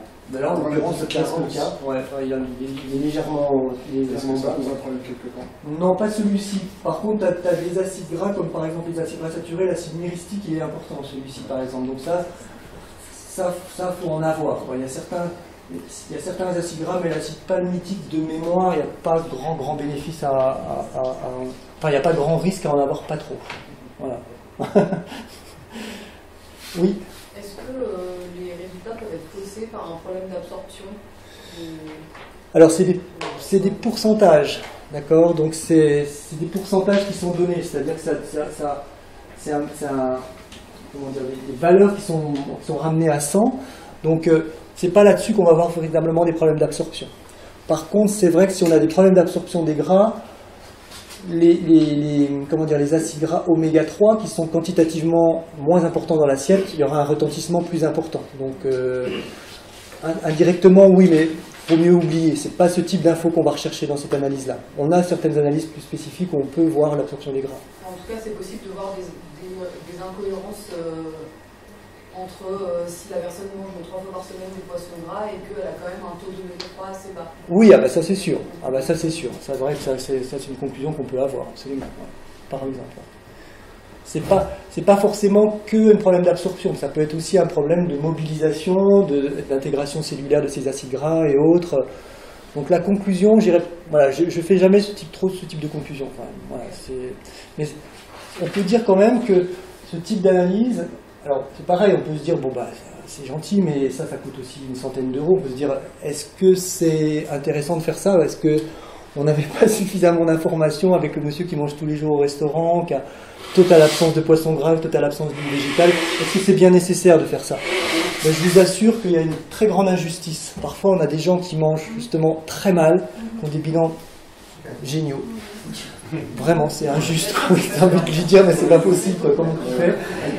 Là, en l'occurrence, c'est le cas. Ouais, il est légèrement bas. Vous en prenez quelque part? Non, pas celui-ci. Par contre, tu as des acides gras, comme par exemple les acides gras saturés, l'acide myristique, il est important, celui-ci, par exemple. Donc ça faut en avoir. Il y a certains acides gras, mais l'acide palmitique, de mémoire, il n'y a pas grand bénéfice Enfin, il n'y a pas grand risque à en avoir pas trop. Voilà. Oui. Est-ce que les résultats peuvent être faussés par un problème d'absorption? Alors c'est des pourcentages, d'accord? Donc c'est des pourcentages qui sont donnés, c'est-à-dire que les valeurs qui sont ramenées à 100. Donc, c'est pas là-dessus qu'on va avoir véritablement des problèmes d'absorption. Par contre, c'est vrai que si on a des problèmes d'absorption des gras, les acides gras oméga 3 qui sont quantitativement moins importants dans l'assiette, il y aura un retentissement plus important. Donc, indirectement, oui, mais il faut mieux oublier. C'est pas ce type d'infos qu'on va rechercher dans cette analyse-là. On a certaines analyses plus spécifiques où on peut voir l'absorption des gras. En tout cas, c'est possible de voir des incohérences entre si la personne mange 3 fois par semaine du poisson gras et qu'elle a quand même un taux d'oméga 3 assez bas. Oui, ah bah ça c'est sûr. Ah bah ça c'est sûr. Ça, c'est vrai que ça c'est une conclusion qu'on peut avoir, absolument. Par exemple. C'est pas forcément que un problème d'absorption. Ça peut être aussi un problème de mobilisation, d'intégration cellulaire de ces acides gras et autres. Donc la conclusion, voilà, je fais jamais ce type de conclusion. Enfin, voilà, mais on peut dire quand même que ce type d'analyse, alors c'est pareil, on peut se dire bon bah c'est gentil, mais ça coûte aussi une centaine d'euros. On peut se dire est-ce que c'est intéressant de faire ça, ou est-ce que on n'avait pas suffisamment d'informations avec le monsieur qui mange tous les jours au restaurant, qui a totale absence de poisson gras, totale absence d'huile végétale. Est-ce que c'est bien nécessaire de faire ça? Ben, je vous assure qu'il y a une très grande injustice. Parfois, on a des gens qui mangent justement très mal, qui ont des bilans géniaux. Vraiment, c'est injuste. J'ai envie de lui dire, mais c'est pas possible, quoi, comment tu fais?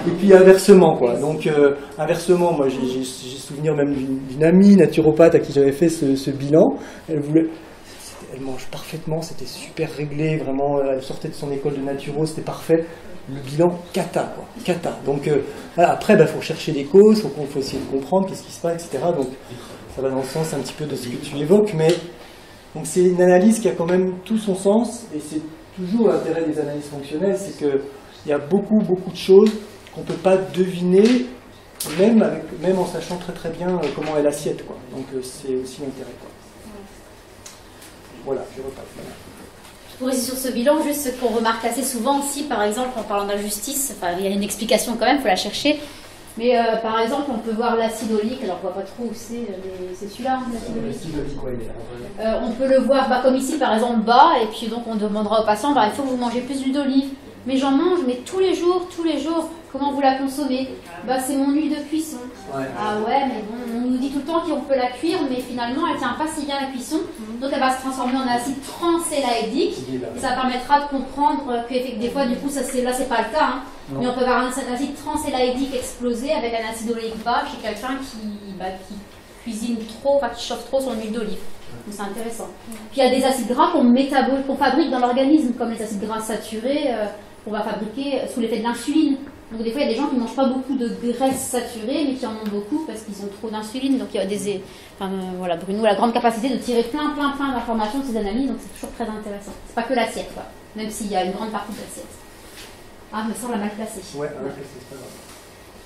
Et puis inversement, quoi. Donc, inversement, moi, j'ai souvenir même d'une amie naturopathe à qui j'avais fait ce bilan. Elle mange parfaitement, c'était super réglé, vraiment, elle sortait de son école de naturo, c'était parfait. Le bilan, cata, quoi. Cata. Donc, voilà, après, il faut chercher des causes, il faut essayer de comprendre qu'est-ce qui se passe, etc. Donc, ça va dans le sens un petit peu de ce que tu évoques, mais donc c'est une analyse qui a quand même tout son sens, et c'est toujours l'intérêt des analyses fonctionnelles, c'est qu'il y a beaucoup de choses qu'on ne peut pas deviner, même en sachant très très bien comment est l'assiette, quoi. Donc, c'est aussi l'intérêt, quoi. Voilà, je repasse. Pour rester sur ce bilan, juste ce qu'on remarque assez souvent aussi, par exemple, en parlant d'injustice, enfin, il y a une explication quand même, il faut la chercher. Mais par exemple, on peut voir l'acide oléique, alors on ne voit pas trop où c'est, mais c'est celui-là, l'acide oléique. On peut le voir comme ici, par exemple, bas, et puis donc on demandera aux patients, il faut que vous mangez plus d'huile d'olive. Mais j'en mange, mais tous les jours, comment vous la consommez? C'est mon huile de cuisson. Ouais. Ah ouais, mais bon, on nous dit tout le temps qu'on peut la cuire, mais finalement, elle ne tient pas si bien la cuisson. Donc elle va se transformer en acide transélaïdique. Et ça permettra de comprendre que des fois, du coup, là, c'est pas le cas. Hein, mais on peut avoir un acide transélaïdique explosé avec un acide oléique bas chez quelqu'un qui cuisine trop, qui chauffe trop son huile d'olive. Donc c'est intéressant. Puis il y a des acides gras qu'on fabrique dans l'organisme, comme les acides gras saturés. On va fabriquer sous l'effet de l'insuline. Donc des fois, il y a des gens qui ne mangent pas beaucoup de graisses saturées, mais qui en ont beaucoup parce qu'ils ont trop d'insuline. Donc il y a voilà, Bruno a la grande capacité de tirer plein d'informations de ces analyses, donc c'est toujours très intéressant. C'est pas que l'assiette, quoi, même s'il y a une grande partie de l'assiette. Ah, me semble mal placée. Ouais, c'est pas grave.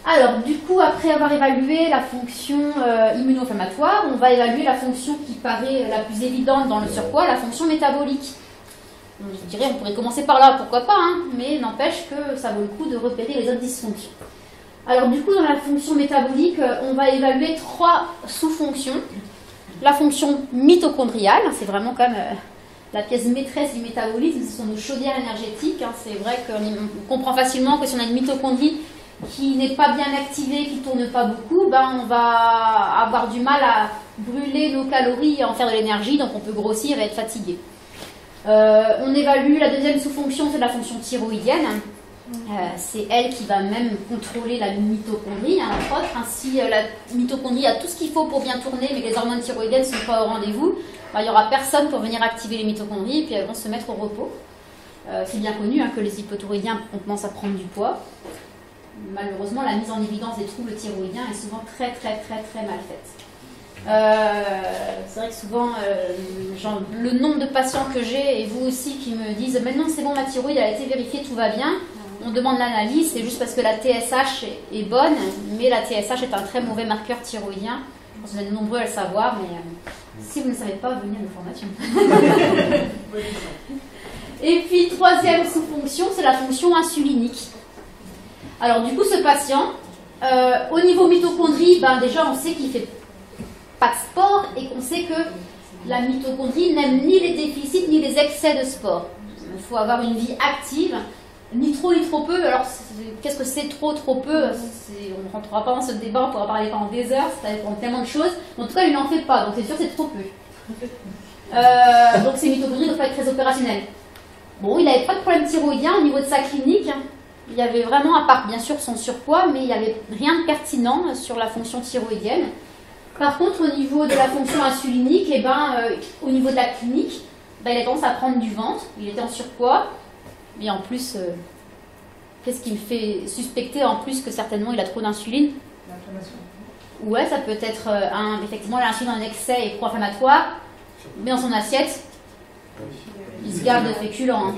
Alors, du coup, après avoir évalué la fonction immuno-inflammatoire, on va évaluer la fonction qui paraît la plus évidente dans le surpoids, la fonction métabolique. Je dirais, on pourrait commencer par là, pourquoi pas, hein, mais n'empêche que ça vaut le coup de repérer les autres dysfonctions. Alors du coup, dans la fonction métabolique, on va évaluer 3 sous-fonctions. La fonction mitochondriale, c'est vraiment comme la pièce maîtresse du métabolisme, ce sont nos chaudières énergétiques. Hein. C'est vrai qu'on comprend facilement que si on a une mitochondrie qui n'est pas bien activée, qui ne tourne pas beaucoup, on va avoir du mal à brûler nos calories et en faire de l'énergie, donc on peut grossir et être fatigué. On évalue la deuxième sous-fonction, c'est la fonction thyroïdienne. C'est elle qui va même contrôler la mitochondrie, entre autres. Ainsi, la mitochondrie a tout ce qu'il faut pour bien tourner, mais les hormones thyroïdiennes ne sont pas au rendez-vous. Il n'y aura personne pour venir activer les mitochondries, et puis elles vont se mettre au repos. C'est bien connu que les hypothyroïdiens commencent à prendre du poids. Malheureusement, la mise en évidence des troubles thyroïdiens est souvent très mal faite. C'est vrai que souvent, le nombre de patients que j'ai, et vous aussi, qui me disent « Maintenant, c'est bon, ma thyroïde a été vérifiée, tout va bien ». On demande l'analyse, c'est juste parce que la TSH est bonne, mais la TSH est un très mauvais marqueur thyroïdien. Je pense que vous êtes nombreux à le savoir, mais si vous ne le savez pas, venez à nos formations. Et puis, troisième sous-fonction, c'est la fonction insulinique. Alors, du coup, ce patient, au niveau mitochondrie, déjà, on sait qu'il fait pas de sport et qu'on sait que la mitochondrie n'aime ni les déficits ni les excès de sport. Il faut avoir une vie active ni trop ni trop peu. Alors, qu'est-ce que c'est trop peu? On ne rentrera pas dans ce débat, on pourra parler pendant des heures, ça dépend tellement de choses. En tout cas, il n'en fait pas, donc c'est sûr c'est trop peu. Donc ces mitochondries ne doivent pas être très opérationnelles. Bon, il n'avait pas de problème thyroïdien au niveau de sa clinique. Il y avait vraiment, à part bien sûr son surpoids, mais il n'y avait rien de pertinent sur la fonction thyroïdienne. Par contre, au niveau de la fonction insulinique, au niveau de la clinique, il a tendance à prendre du ventre. Il était en surpoids. Mais en plus, qu'est-ce qui me fait suspecter en plus que certainement il a trop d'insuline? L'inflammation. Ouais, ça peut être effectivement l'insuline en excès et pro-inflammatoire, mais dans son assiette, il se garde de féculents. Hein.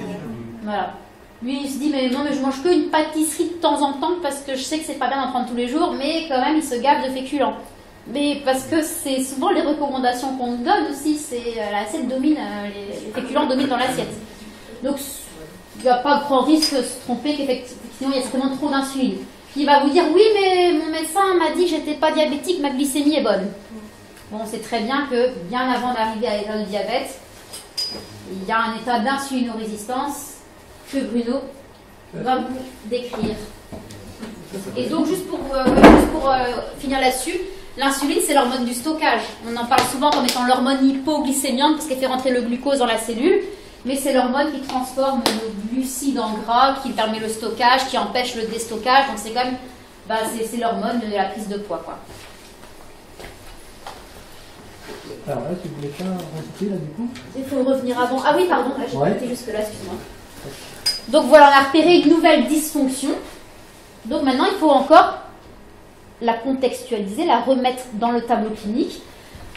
Voilà. Lui, il se dit, mais non, mais je mange qu'une pâtisserie de temps en temps parce que je sais que c'est pas bien d'en prendre tous les jours, mais quand même, il se gave de féculents. Mais parce que c'est souvent les recommandations qu'on nous donne aussi, c'est l'assiette domine, les féculents dominent dans l'assiette. Donc, il n'y a pas grand risque de se tromper qu'effectivement, il y a certainement trop d'insuline. Il va vous dire, oui, mais mon médecin m'a dit que j'étais pas diabétique, ma glycémie est bonne. Bon, on sait très bien que bien avant d'arriver à l'état de diabète, il y a un état d'insulinorésistance que Bruno va vous décrire. Et donc, juste pour finir là-dessus, l'insuline, c'est l'hormone du stockage. On en parle souvent comme étant l'hormone hypoglycémiante parce qu'elle fait rentrer le glucose dans la cellule. Mais c'est l'hormone qui transforme le glucide en gras, qui permet le stockage, qui empêche le déstockage. Donc c'est comme, c'est l'hormone de la prise de poids, quoi. Alors là, tu voulais faire rajouter là du coup? Il faut revenir avant. Ah oui, pardon, j'ai Ouais. arrêté jusque là, excuse-moi. Donc voilà, on a repéré une nouvelle dysfonction. Donc maintenant, il faut encore la contextualiser, la remettre dans le tableau clinique.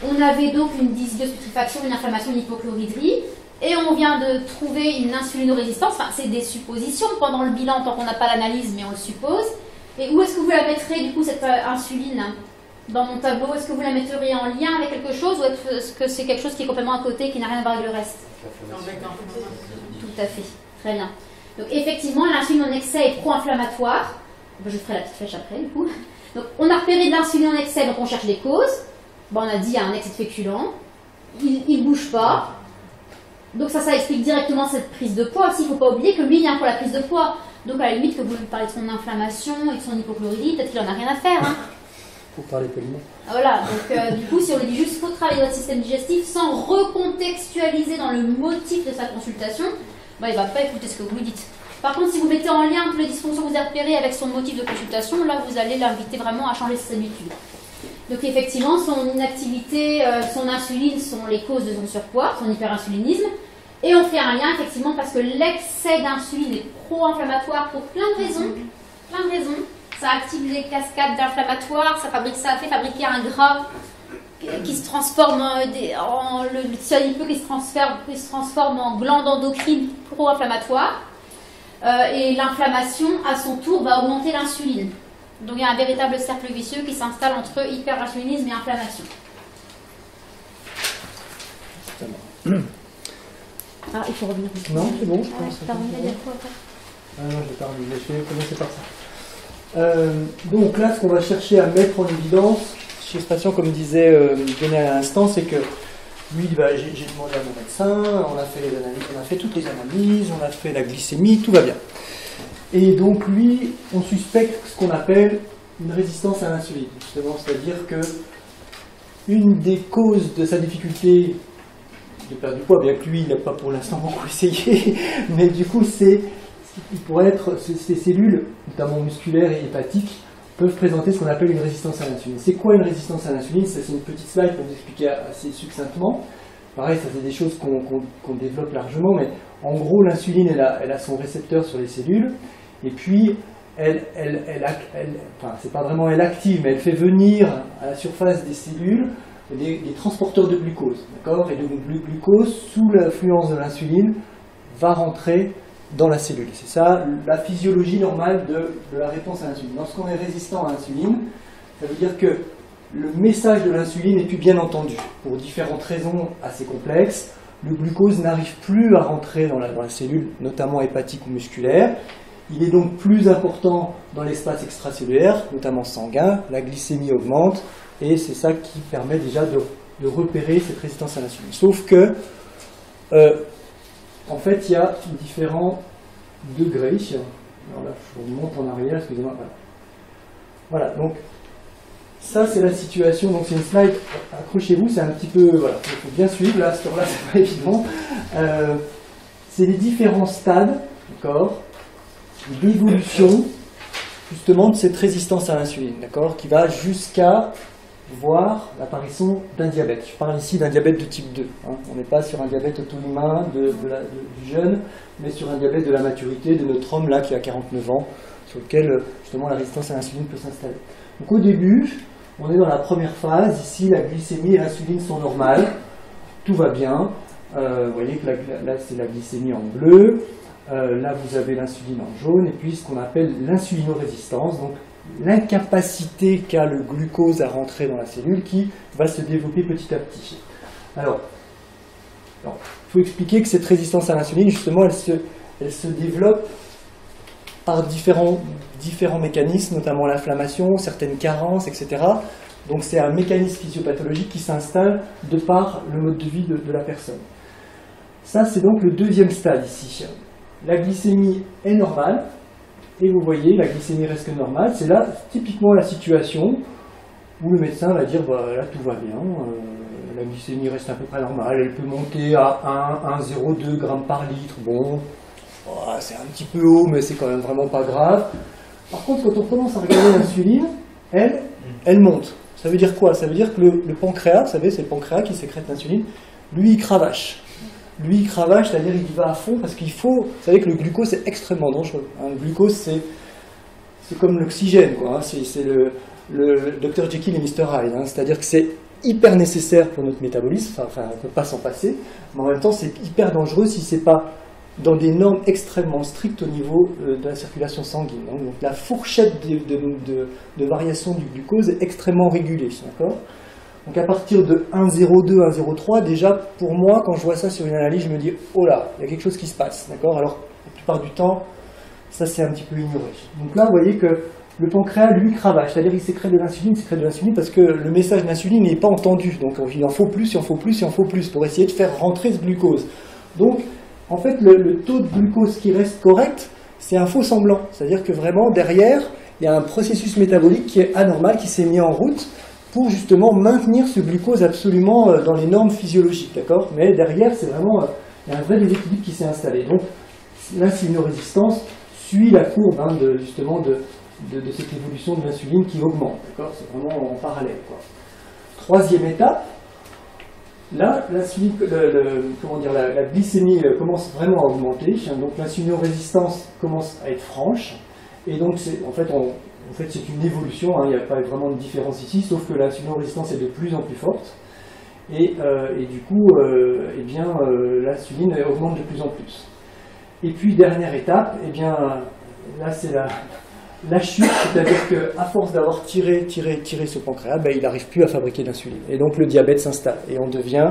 On avait donc une dysbioputréfaction, une inflammation, une hypochloridrie. Et on vient de trouver une insulinorésistance, enfin c'est des suppositions pendant le bilan tant qu'on n'a pas l'analyse, mais on le suppose. Et où est-ce que vous la mettrez du coup cette insuline dans mon tableau? Est-ce que vous la mettriez en lien avec quelque chose ou est-ce que c'est quelque chose qui est complètement à côté, qui n'a rien à voir avec le reste? Tout à fait, très bien. Donc effectivement l'insuline en excès est pro-inflammatoire. Je ferai la petite flèche après du coup. Donc on a repéré de l'insuline en excès, donc on cherche les causes. Bon, on a dit il y a un excès de féculents, il ne bouge pas. Donc ça explique directement cette prise de poids. Il ne faut pas oublier que lui, il vient pour la prise de poids. Donc à la limite, que vous lui parlez de son inflammation et de son hypochloridrie, peut-être qu'il n'en a rien à faire. Hein. Pour parler poliment. Voilà, donc du coup, si on lui dit juste qu'il faut travailler votre système digestif sans recontextualiser dans le motif de sa consultation, il ne va pas écouter ce que vous lui dites. Par contre, si vous mettez en lien toutes les dysfonctions que vous avez repérées avec son motif de consultation, là, vous allez l'inviter vraiment à changer ses habitudes. Donc effectivement, son inactivité, son insuline sont les causes de son surpoids, son hyperinsulinisme. Et on fait un lien effectivement parce que l'excès d'insuline est pro-inflammatoire pour plein de raisons. Plein de raisons. Ça active les cascades d'inflammatoires, ça fait fabriquer un gras qui se transforme le tissu adipeux qui se transforme en glande endocrine pro-inflammatoire. Et l'inflammation, à son tour, va augmenter l'insuline. Donc il y a un véritable cercle vicieux qui s'installe entre hyperinsulinisme et inflammation. Ah, il faut revenir. Non, c'est bon, je pense. T'as envie de dire quoi après? Ah non, je vais pas revenir, je vais commencer par ça. Donc là, ce qu'on va chercher à mettre en évidence chez ce patient, comme disait Denis à l'instant, c'est que lui, j'ai demandé à mon médecin, on a fait les analyses, on a fait toutes les analyses, on a fait la glycémie, tout va bien. Et donc lui, on suspecte ce qu'on appelle une résistance à l'insuline, justement, c'est-à-dire que une des causes de sa difficulté de perdre du poids, bien que lui, il n'a pas pour l'instant beaucoup essayé, mais du coup, il pourrait être, ces cellules, notamment musculaires et hépatiques, peuvent présenter ce qu'on appelle une résistance à l'insuline. C'est quoi une résistance à l'insuline? C'est une petite slide pour vous expliquer assez succinctement. Pareil, ça c'est des choses qu'on développe largement, mais en gros, l'insuline, elle a son récepteur sur les cellules, et puis enfin, c'est pas vraiment elle active, mais elle fait venir à la surface des cellules des transporteurs de glucose, d'accord? Et donc le glucose, sous l'influence de l'insuline, va rentrer dans la cellule. C'est ça la physiologie normale de la réponse à l'insuline. Lorsqu'on est résistant à l'insuline, ça veut dire que le message de l'insuline n'est plus bien entendu, pour différentes raisons assez complexes. Le glucose n'arrive plus à rentrer dans la cellule, notamment hépatique ou musculaire. Il est donc plus important dans l'espace extracellulaire, notamment sanguin. La glycémie augmente, et c'est ça qui permet déjà de repérer cette résistance à l'insuline. Sauf que, en fait, il y a différents degrés. Alors là, je remonte en arrière, excusez-moi. Voilà, donc ça c'est la situation. Donc c'est une slide, accrochez-vous, c'est un petit peu, voilà, il faut bien suivre, là, ce là c'est pas évident. C'est les différents stades, d'accord, d'évolution, justement, de cette résistance à l'insuline, d'accord, qui va jusqu'à voir l'apparition d'un diabète. Je parle ici d'un diabète de type 2. Hein. On n'est pas sur un diabète auto-humain du jeune, mais sur un diabète de la maturité de notre homme là qui a 49 ans, sur lequel justement la résistance à l'insuline peut s'installer. Donc au début, on est dans la première phase. Ici, la glycémie et l'insuline sont normales. Tout va bien. Vous voyez que là c'est la glycémie en bleu. Là, vous avez l'insuline en jaune. Et puis, ce qu'on appelle l'insulinorésistance. Donc, l'incapacité qu'a le glucose à rentrer dans la cellule qui va se développer petit à petit. Alors, il faut expliquer que cette résistance à l'insuline, justement, elle se développe par différents mécanismes, notamment l'inflammation, certaines carences, etc. Donc c'est un mécanisme physiopathologique qui s'installe de par le mode de vie de la personne. Ça, c'est donc le deuxième stade ici. La glycémie est normale. Et vous voyez, la glycémie reste normale. C'est là, typiquement, la situation où le médecin va dire, bah, là, tout va bien, la glycémie reste à peu près normale, elle peut monter à 1,02 grammes par litre. Bon, c'est un petit peu haut, mais c'est quand même vraiment pas grave. Par contre, quand on commence à regarder l'insuline, elle monte. Ça veut dire quoi? Ça veut dire que le pancréas, vous savez, c'est le pancréas qui sécrète l'insuline, lui, il cravache. Lui, il cravache, c'est-à-dire il y va à fond parce qu'il faut... Vous savez que le glucose, c'est extrêmement dangereux. Hein. Le glucose, c'est comme l'oxygène, quoi. Hein. C'est le Dr Jekyll et Mr Hyde. Hein. C'est-à-dire que c'est hyper nécessaire pour notre métabolisme, enfin, on ne peut pas s'en passer, mais en même temps, c'est hyper dangereux si ce n'est pas dans des normes extrêmement strictes au niveau de la circulation sanguine. Hein. Donc la fourchette de variation du glucose est extrêmement régulée, d'accord ? Donc à partir de 1,02, 1,03, déjà, pour moi, quand je vois ça sur une analyse, je me dis, oh là, il y a quelque chose qui se passe, d'accord? Alors, la plupart du temps, ça c'est un petit peu ignoré. Donc là, vous voyez que le pancréas, lui, cravache, c'est-à-dire il sécrète de l'insuline parce que le message d'insuline n'est pas entendu. Donc il en faut plus, il en faut plus, il en faut plus, pour essayer de faire rentrer ce glucose. Donc, en fait, le taux de glucose qui reste correct, c'est un faux semblant. C'est-à-dire que vraiment, derrière, il y a un processus métabolique qui est anormal, qui s'est mis en route, pour justement maintenir ce glucose absolument dans les normes physiologiques, d'accord? Mais derrière, c'est vraiment, il y a un vrai déséquilibre qui s'est installé. Donc, l'insulinorésistance suit la courbe, hein, justement, de cette évolution de l'insuline qui augmente, d'accord? C'est vraiment en parallèle, quoi. Troisième étape, là, l'insuline, la glycémie commence vraiment à augmenter, donc l'insulinorésistance commence à être franche, et donc, en fait, c'est une évolution, hein, il n'y a pas vraiment de différence ici, sauf que l'insulinorésistance est de plus en plus forte. Et du coup, l'insuline augmente de plus en plus. Et puis, dernière étape, là, c'est la chute, c'est-à-dire qu'à force d'avoir tiré ce pancréas, il n'arrive plus à fabriquer d'insuline. Et donc, le diabète s'installe. Et on devient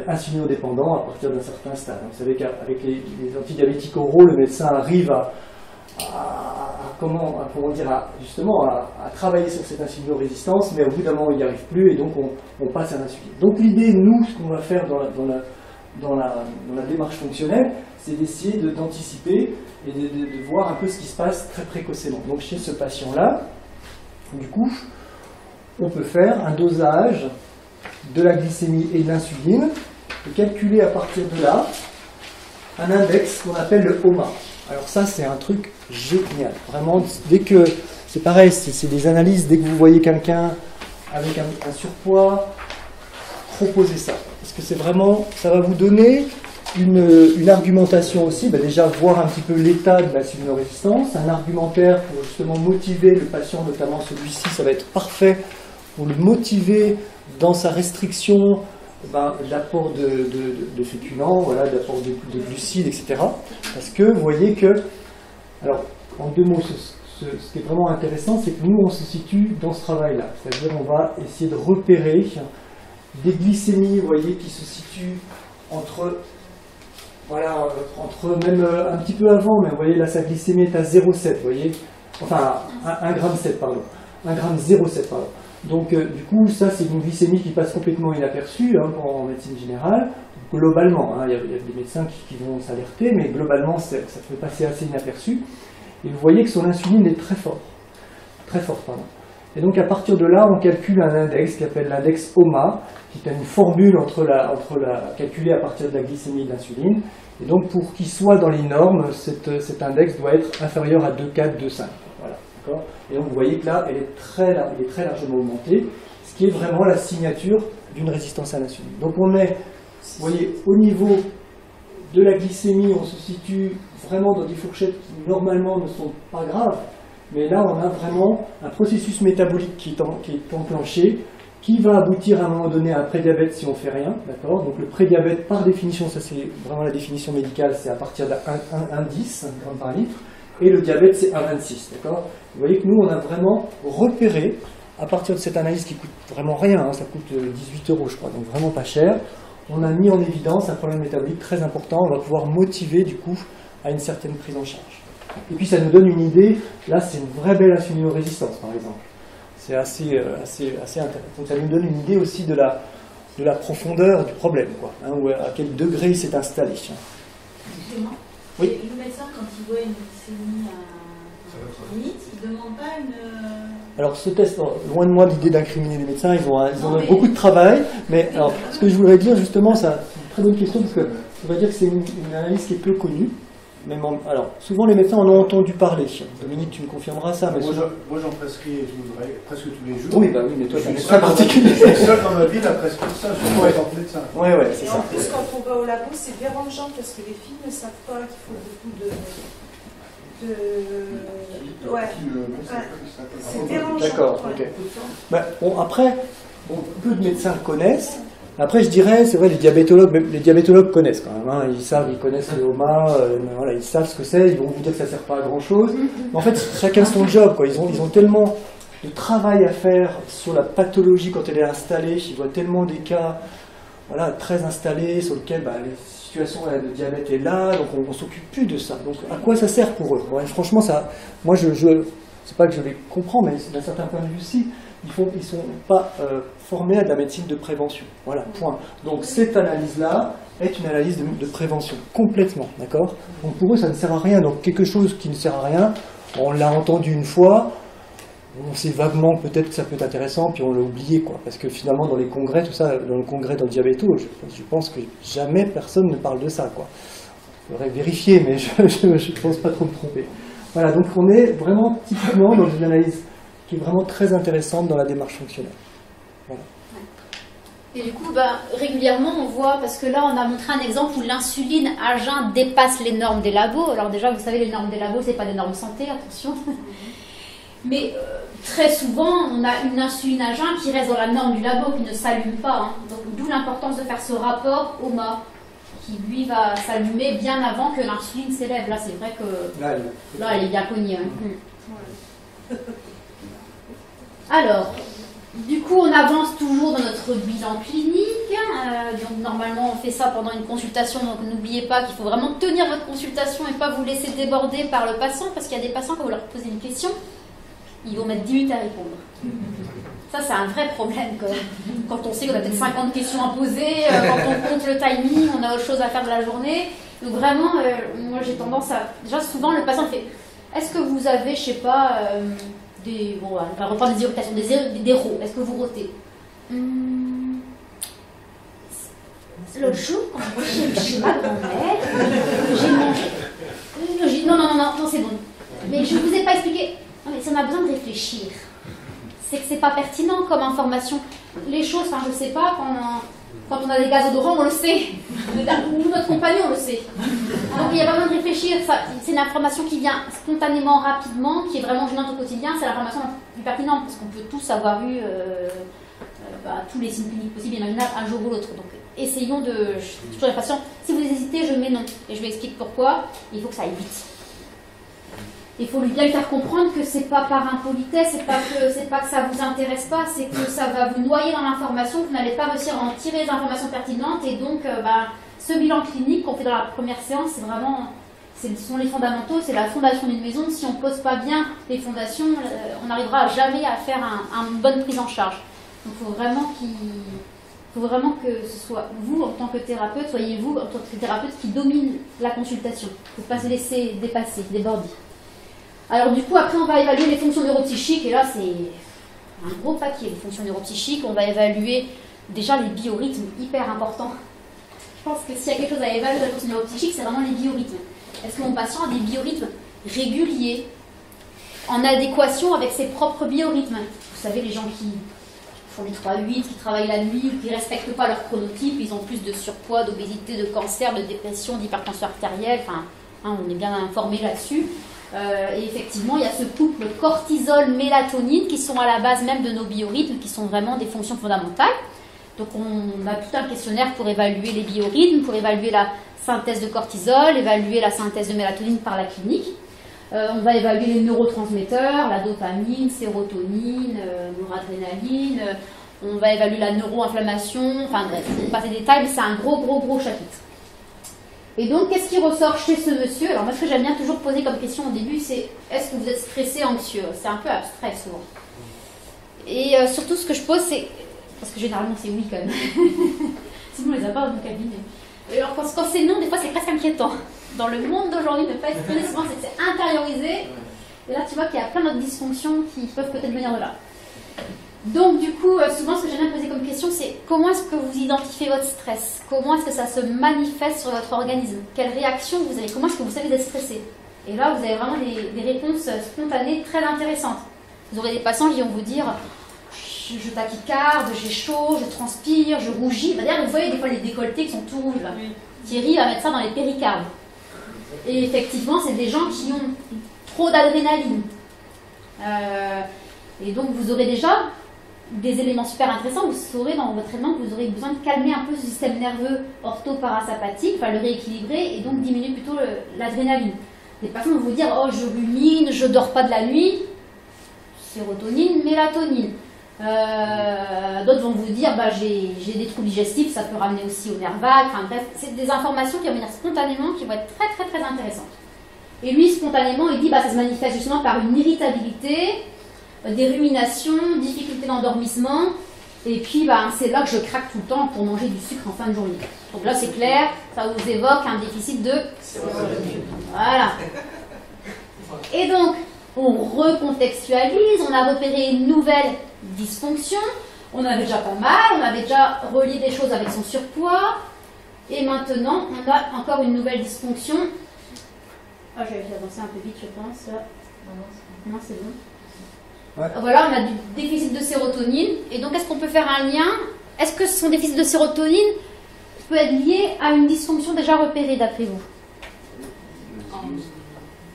insulinodépendant à partir d'un certain stade. Vous savez qu'avec les antidiabétiques oraux, le médecin arrive à travailler sur cette insulinorésistance, mais au bout d'un moment il n'y arrive plus et donc on passe à l'insuline. Donc l'idée, nous, ce qu'on va faire dans la démarche fonctionnelle, c'est d'essayer d'anticiper et de voir un peu ce qui se passe très précocement. Donc chez ce patient-là, du coup, on peut faire un dosage de la glycémie et de l'insuline et calculer à partir de là un index qu'on appelle le HOMA. Alors ça, c'est un truc génial. Vraiment, dès que... C'est pareil, c'est des analyses. Dès que vous voyez quelqu'un avec un surpoids, proposez ça. Parce que c'est vraiment... Ça va vous donner une argumentation aussi. Déjà, voir un petit peu l'état de l'insulinorésistance. Un argumentaire pour justement motiver le patient, notamment celui-ci, ça va être parfait pour le motiver dans sa restriction l'apport de féculents, voilà, d'apport de glucides, etc. Parce que vous voyez que, alors en deux mots, ce qui est vraiment intéressant, c'est que nous on se situe dans ce travail-là. C'est-à-dire on va essayer de repérer des glycémies, vous voyez, qui se situent entre même un petit peu avant, mais vous voyez là sa glycémie est à 0,7, vous voyez, enfin 1,7 g, pardon, 1,07 g, Donc, du coup, ça, c'est une glycémie qui passe complètement inaperçue en médecine générale. globalement. Hein, il y a des médecins qui vont s'alerter, mais globalement, ça fait passer assez inaperçu. Et vous voyez que son insuline est très fort. Très fort, pardon. Et donc, à partir de là, on calcule un index qui s'appelle l'index OMA, qui est une formule calculée à partir de la glycémie et de l'insuline. Et donc, pour qu'il soit dans les normes, cet index doit être inférieur à 2,4, 2,5. Voilà, d'accord ? Et donc, vous voyez que là, il est très largement augmenté, ce qui est vraiment la signature d'une résistance à l'insuline. Donc, on est, vous voyez, au niveau de la glycémie, on se situe vraiment dans des fourchettes qui, normalement, ne sont pas graves. Mais là, on a vraiment un processus métabolique qui est enclenché, qui va aboutir à un moment donné à un prédiabète si on ne fait rien, d'accord ? Donc le prédiabète, par définition, ça c'est vraiment la définition médicale, c'est à partir de 1,10 g par litre, et le diabète c'est 1,26, d'accord ? Vous voyez que nous, on a vraiment repéré, à partir de cette analyse qui coûte vraiment rien, hein, ça coûte 18 € je crois, donc vraiment pas cher, on a mis en évidence un problème métabolique très important, on va pouvoir motiver du coup à une certaine prise en charge. Et puis ça nous donne une idée, là c'est une vraie belle insulinorésistance par exemple. C'est assez intéressant. Donc ça nous donne une idée aussi de la profondeur du problème, quoi, hein, ou à quel degré il s'est installé. Justement, oui. Le médecin, quand il voit une glycémie à limite, il ne demande pas une... Alors ce test, loin de moi l'idée d'incriminer les médecins, ils ont beaucoup de travail, mais alors, ce que je voudrais dire justement, c'est une très bonne question, parce que je voudrais dire que c'est une analyse qui est peu connue. Alors, souvent les médecins en ont entendu parler. Dominique, tu me confirmeras ça. Mais moi j'en prescris presque tous les jours. Oui, bah oui, mais toi, c'est très particulier. Je suis seul dans ma ville à prescrire ça, je suis pas médecin. Oui, c'est ça. En plus, quand on va au labo, c'est dérangeant parce que les filles ne savent pas qu'il faut beaucoup de... Ouais. C'est dérangeant. D'accord, ok. Bah, bon, après, peu de médecins le connaissent. Après, je dirais, c'est vrai, les diabétologues connaissent quand même. Hein, ils connaissent le HOMA, voilà, ils savent ce que c'est, ils vont vous dire que ça ne sert pas à grand-chose. Mais en fait, chacun son job, quoi. Ils ont tellement de travail à faire sur la pathologie quand elle est installée. Ils voient tellement des cas voilà, très installés sur lesquels la situation de diabète est là, donc on ne s'occupe plus de ça. Donc à quoi ça sert pour eux? Ouais, franchement, moi, c'est pas que je les comprends, mais d'un certain point de vue, si. Ils ne sont pas formés à de la médecine de prévention. Voilà, point. Donc cette analyse-là est une analyse de prévention, complètement, d'accord? Donc pour eux, ça ne sert à rien. Donc quelque chose qui ne sert à rien, on l'a entendu une fois, on sait vaguement peut-être que ça peut être intéressant, puis on l'a oublié, quoi. Parce que finalement, dans les congrès, tout ça, dans le congrès dans le diabéto, je pense que jamais personne ne parle de ça, quoi. Il faudrait vérifier, mais je ne pense pas trop me tromper. Voilà, donc on est vraiment typiquement dans une analyse qui est vraiment très intéressante dans la démarche fonctionnelle. Voilà. Et du coup, régulièrement, on voit, parce que là, on a montré un exemple où l'insuline à jeun dépasse les normes des labos. Alors déjà, vous savez, les normes des labos, ce n'est pas des normes santé, attention. Mais très souvent, on a une insuline à jeun qui reste dans la norme du labo, qui ne s'allume pas. Hein. Donc d'où l'importance de faire ce rapport OMA, qui lui va s'allumer bien avant que l'insuline s'élève. Là, c'est vrai que là, elle est bien cognée. Hein. Alors, du coup, on avance toujours dans notre bilan clinique. Donc, normalement, on fait ça pendant une consultation. Donc, n'oubliez pas qu'il faut vraiment tenir votre consultation et pas vous laisser déborder par le patient. Parce qu'il y a des patients, quand vous leur posez une question, ils vont mettre 10 minutes à répondre. Ça, c'est un vrai problème quand on sait qu'on a peut-être 50 questions à poser, quand on compte le timing, on a autre chose à faire de la journée. Donc, vraiment, moi, j'ai tendance à... Déjà, souvent, le patient fait « Est-ce que vous avez, je sais pas... on va reprendre des irritations, des rots. Est-ce que vous rotez? L'autre jour, quand j'étais chez ma grand-mère, j'ai mangé. Non, c'est bon. Mais je ne vous ai pas expliqué. Non, mais si on a besoin de réfléchir, c'est que c'est pas pertinent comme information. Les choses, je sais pas, quand on a des gazodorants, on le sait. Ou notre compagnon, on le sait. Donc il n'y a pas besoin de réfléchir. C'est une information qui vient spontanément, rapidement, qui est vraiment gênante au quotidien. C'est l'information la plus pertinente, parce qu'on peut tous avoir eu tous les signes cliniques possibles et imaginables un jour ou l'autre. Donc essayons de... Je dis toujours aux patients, si vous hésitez, je mets non. Et je vous explique pourquoi. Il faut que ça aille vite. Il faut bien lui faire comprendre que c'est pas par impolitesse, c'est pas que ça vous intéresse pas, c'est que ça va vous noyer dans l'information, que vous n'allez pas réussir à en tirer des informations pertinentes. Et donc, ce bilan clinique qu'on fait dans la première séance, c'est vraiment, ce sont les fondamentaux, c'est la fondation d'une maison. Si on ne pose pas bien les fondations, on n'arrivera jamais à faire une bonne prise en charge. Donc, il faut vraiment Il faut vraiment que ce soit vous, en tant que thérapeute, soyez vous, en tant que thérapeute, qui domine la consultation. Il ne faut pas se laisser dépasser, déborder. Alors du coup, après, on va évaluer les fonctions neuropsychiques, et là, c'est un gros paquet, les fonctions neuropsychiques. On va évaluer déjà les biorhythmes, hyper importants. Je pense que s'il y a quelque chose à évaluer dans les fonctions neuropsychiques, c'est vraiment les biorhythmes. Est-ce que mon patient a des biorhythmes réguliers, en adéquation avec ses propres biorhythmes? Vous savez, les gens qui font les 3-8, qui travaillent la nuit, qui ne respectent pas leur chronotype, ils ont plus de surpoids, d'obésité, de cancer, de dépression, d'hypertension artérielle, enfin, on est bien informé là-dessus. Et effectivement, il y a ce couple cortisol-mélatonine qui sont à la base même de nos biorhythmes, qui sont vraiment des fonctions fondamentales. Donc on a tout un questionnaire pour évaluer les biorhythmes, pour évaluer la synthèse de cortisol, évaluer la synthèse de mélatonine par la clinique. On va évaluer les neurotransmetteurs, la dopamine, sérotonine, noradrénaline. On va évaluer la neuroinflammation. Enfin bref, je ne vais pas passer les détails, mais c'est un gros chapitre. Et donc, qu'est-ce qui ressort chez ce monsieur? Alors moi, ce que j'aime bien toujours poser comme question au début, c'est est-ce que vous êtes stressé, anxieux? C'est un peu abstrait souvent. Et surtout, ce que je pose, c'est... Parce que généralement, c'est oui quand même. Sinon, on les a pas dans mon cabinet. Et alors, quand c'est non, des fois, c'est presque inquiétant. Dans le monde d'aujourd'hui, ne pas être stressé, souvent, c'est que c'est intériorisé. Et là, tu vois qu'il y a plein d'autres dysfonctions qui peuvent peut-être venir de là. Donc, du coup, souvent, ce que j'aime bien poser comme question, c'est comment est-ce que vous identifiez votre stress? Comment est-ce que ça se manifeste sur votre organisme? Quelle réaction vous avez? Comment est-ce que vous savez d'être stressé? Et là, vous avez vraiment des réponses spontanées très intéressantes. Vous aurez des patients qui vont vous dire je tachycarde, j'ai chaud, je transpire, je rougis. D'ailleurs, vous voyez des fois les décolletés qui sont tout rouges là. Thierry va mettre ça dans les péricardes. Et effectivement, c'est des gens qui ont trop d'adrénaline. Et donc, vous aurez déjà des éléments super intéressants. Vous saurez dans votre traitement que vous aurez besoin de calmer un peu ce système nerveux orthoparassympathique, enfin le rééquilibrer et donc diminuer plutôt l'adrénaline. Des personnes vont vous dire oh, je rumine, je dors pas de la nuit. Sérotonine, mélatonine. D'autres vont vous dire bah, j'ai des troubles digestifs, ça peut ramener aussi au nerf vague. Enfin bref, c'est des informations qui vont venir spontanément, qui vont être très intéressantes. Et lui, spontanément, il dit bah, ça se manifeste justement par une irritabilité, des ruminations, difficultés d'endormissement, et puis bah, c'est là que je craque tout le temps pour manger du sucre en fin de journée. Donc là, c'est clair, ça vous évoque un déficit de sérotonine. Voilà. Et donc, on recontextualise, on a repéré une nouvelle dysfonction, on avait déjà pas mal, on avait déjà relié des choses avec son surpoids, et maintenant, on a encore une nouvelle dysfonction. Ah, j'ai avancé un peu vite, je pense. Non, c'est bon. Ouais. Voilà, on a du déficit de sérotonine, et donc est-ce qu'on peut faire un lien? Est-ce que son déficit de sérotonine peut être lié à une dysfonction déjà repérée, d'après vous?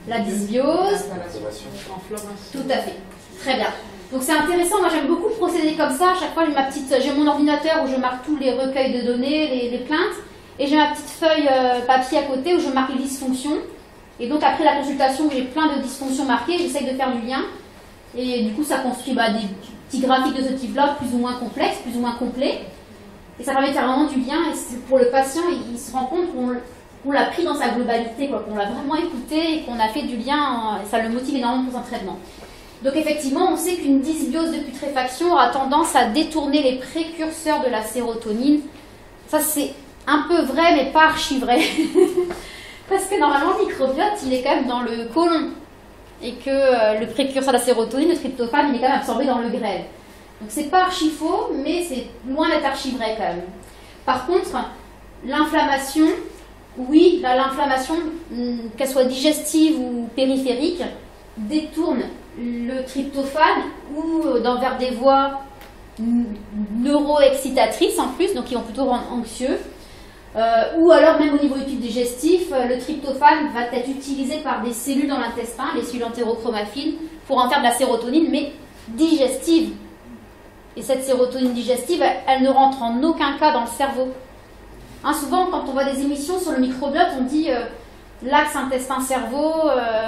La dysbiose. Tout à fait. Très bien. Donc c'est intéressant, moi j'aime beaucoup procéder comme ça. À chaque fois j'ai mon ordinateur où je marque tous les recueils de données, les plaintes, et j'ai ma petite feuille papier à côté où je marque les dysfonctions. Et donc après la consultation où j'ai plein de dysfonctions marquées, j'essaye de faire du lien. Et du coup ça construit des petits graphiques de ce type-là, plus ou moins complexes, plus ou moins complets. Et ça permet de faire vraiment du lien. Et pour le patient, il se rend compte qu'on l'a pris dans sa globalité, qu'on l'a vraiment écouté et qu'on a fait du lien. Ça le motive énormément pour son traitement. Donc effectivement, on sait qu'une dysbiose de putréfaction aura tendance à détourner les précurseurs de la sérotonine. Ça c'est un peu vrai, mais pas archi vrai. Parce que normalement, le microbiote, il est quand même dans le côlon. Et que le précurseur de la sérotonine, le tryptophane, il est quand même absorbé dans le grêle. Donc c'est pas archi faux, mais c'est loin d'être archi vrai quand même. Par contre, l'inflammation, oui, l'inflammation, qu'elle soit digestive ou périphérique, détourne le tryptophane ou vers des voies neuroexcitatrices en plus, donc qui vont plutôt rendre anxieux. Ou alors même au niveau du tube digestif, le tryptophane va être utilisé par des cellules dans l'intestin, les cellules entérochromaffines, pour en faire de la sérotonine, mais digestive. Et cette sérotonine digestive, elle ne rentre en aucun cas dans le cerveau. Hein, souvent, quand on voit des émissions sur le microbiote, on dit l'axe intestin-cerveau,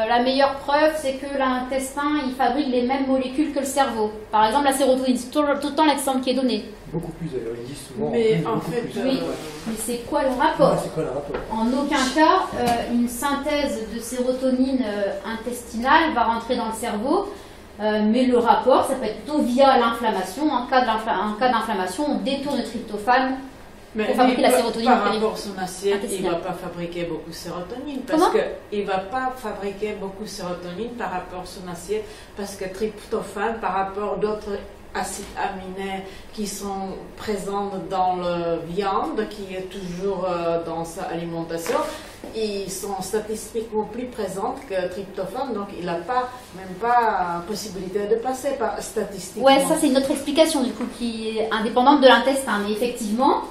la meilleure preuve, c'est que l'intestin, il fabrique les mêmes molécules que le cerveau. Par exemple, la sérotonine, c'est tout le temps l'exemple qui est donné. Beaucoup plus d'ailleurs, ils disent souvent. Mais en fait, oui. Mais c'est quoi le rapport? C'est quoi le rapport? En aucun cas, une synthèse de sérotonine intestinale va rentrer dans le cerveau. Mais le rapport, ça peut être plutôt via l'inflammation. En cas d'inflammation, on détourne le tryptophane pour fabriquer la sérotonine. Par rapport à son assiette, il ne intestinale. va pas fabriquer beaucoup de sérotonine. Comment? Parce qu'il ne va pas fabriquer beaucoup de sérotonine par rapport à son assiette. Parce que tryptophane, par rapport à d'autres acides aminés qui sont présents dans la viande, qui est toujours dans sa alimentation, ils sont statistiquement plus présents que tryptophane, donc il n'a même pas possibilité de passer par statistiquement. Ouais, ça c'est une autre explication du coup qui est indépendante de l'intestin. Mais effectivement,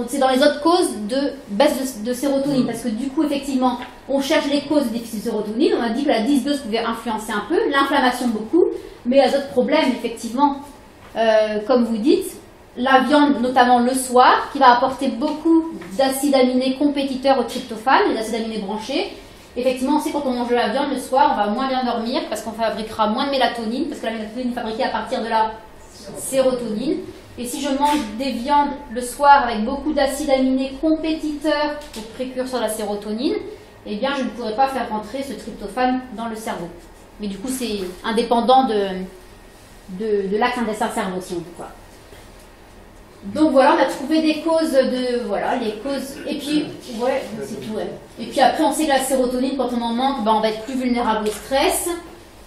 c'est dans les autres causes de baisse de sérotonine. Parce que du coup, effectivement, on cherche les causes du déficit de sérotonine. On a dit que la dysbiose pouvait influencer un peu, l'inflammation beaucoup, mais il y a d'autres problèmes, effectivement. Comme vous dites, la viande, notamment le soir, qui va apporter beaucoup d'acides aminés compétiteurs au tryptophane, les acides aminés branchés. Effectivement, on sait quand on mange de la viande le soir, on va moins bien dormir parce qu'on fabriquera moins de mélatonine, parce que la mélatonine est fabriquée à partir de la sérotonine. Et si je mange des viandes le soir avec beaucoup d'acides aminés compétiteurs au précurseur de la sérotonine, eh bien je ne pourrai pas faire rentrer ce tryptophane dans le cerveau. Mais du coup, c'est indépendant de l'axe intestin-cerveau, si on veut, quoi. Donc voilà, on a trouvé des causes voilà, les causes, et puis, ouais, c'est tout, ouais. Et puis après, on sait que la sérotonine, quand on en manque, ben, on va être plus vulnérable au stress.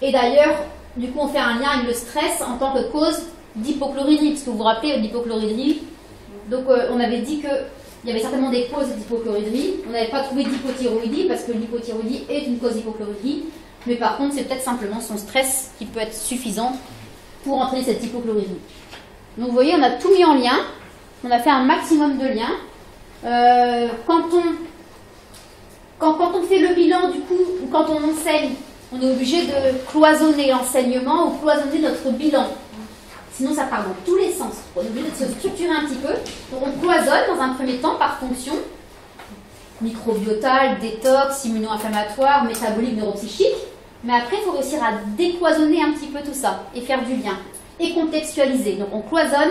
Et d'ailleurs, du coup, on fait un lien avec le stress en tant que cause d'hypochlorhydrie, parce que vous vous rappelez, l'hypochlorhydrie, donc on avait dit qu'il y avait certainement des causes d'hypochlorhydrie. On n'avait pas trouvé d'hypothyroïdie, parce que l'hypothyroïdie est une cause d'hypochlorhydrie, mais par contre, c'est peut-être simplement son stress qui peut être suffisant pour entraîner cette hypochlorhydrie. Donc vous voyez, on a tout mis en lien, on a fait un maximum de liens. Quand on fait le bilan, du coup, ou quand on enseigne, on est obligé de cloisonner l'enseignement ou cloisonner notre bilan. Sinon, ça part dans tous les sens. On est obligé de se structurer un petit peu. Donc on cloisonne dans un premier temps par fonction microbiotale, détox, immuno-inflammatoire, métabolique, neuropsychique. Mais après, il faut réussir à décloisonner un petit peu tout ça et faire du lien. Et contextualiser. Donc on cloisonne,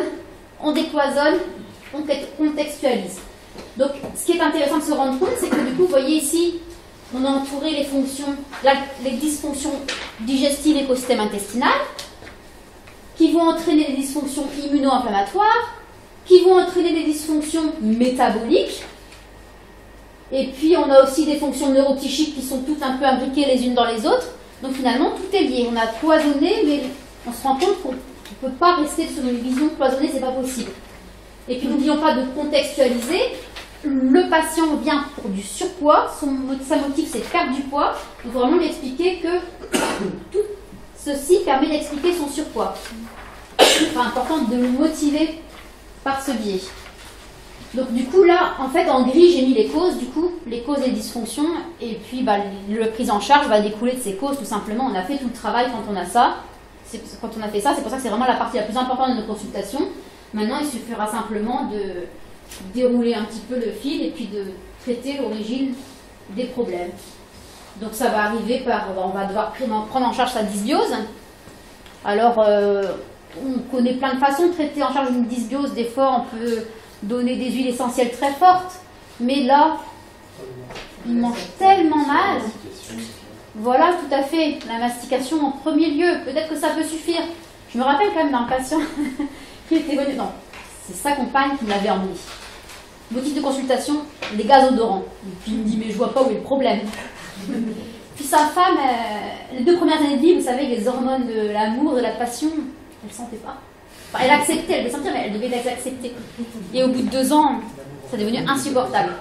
on décloisonne, on contextualise. Donc ce qui est intéressant de se rendre compte, c'est que du coup, vous voyez ici, on a entouré les fonctions, les dysfonctions digestives et écosystème intestinal, qui vont entraîner des dysfonctions immuno-inflammatoires, qui vont entraîner des dysfonctions métaboliques. Et puis on a aussi des fonctions neuropsychiques qui sont toutes un peu imbriquées les unes dans les autres. Donc finalement, tout est lié. On a cloisonné, mais on se rend compte qu'on ne peut pas rester sur une vision cloisonnée, c'est pas possible. Et puis n'oublions pas de contextualiser. Le patient vient pour du surpoids, sa motive c'est de perdre du poids. Il faut vraiment lui expliquer que tout ceci permet d'expliquer son surpoids. C'est important de le motiver par ce biais. Donc du coup là, en fait en gris j'ai mis les causes, du coup les causes et les dysfonctions, et puis la prise en charge va découler de ces causes tout simplement. On a fait tout le travail quand on a ça. Quand on a fait ça, c'est pour ça que c'est vraiment la partie la plus importante de notre consultation. Maintenant, il suffira simplement de dérouler un petit peu le fil et puis de traiter l'origine des problèmes. Donc ça va arriver par, on va devoir prendre en charge sa dysbiose. Alors, on connaît plein de façons de traiter en charge une dysbiose. Des fois, on peut donner des huiles essentielles très fortes, mais là, il mange tellement mal. Voilà, tout à fait, la mastication en premier lieu, peut-être que ça peut suffire. Je me rappelle quand même d'un patient qui était venu, non, c'est sa compagne qui l'avait emmené. Motif de consultation, les gaz odorants. Et puis il me dit, mais je vois pas où est le problème. Puis sa femme, les 2 premières années de vie, vous savez, les hormones de l'amour, de la passion, elle ne sentait pas. Enfin, elle acceptait, elle devait sentir, mais elle devait les accepter. Et au bout de 2 ans, ça est devenu insupportable.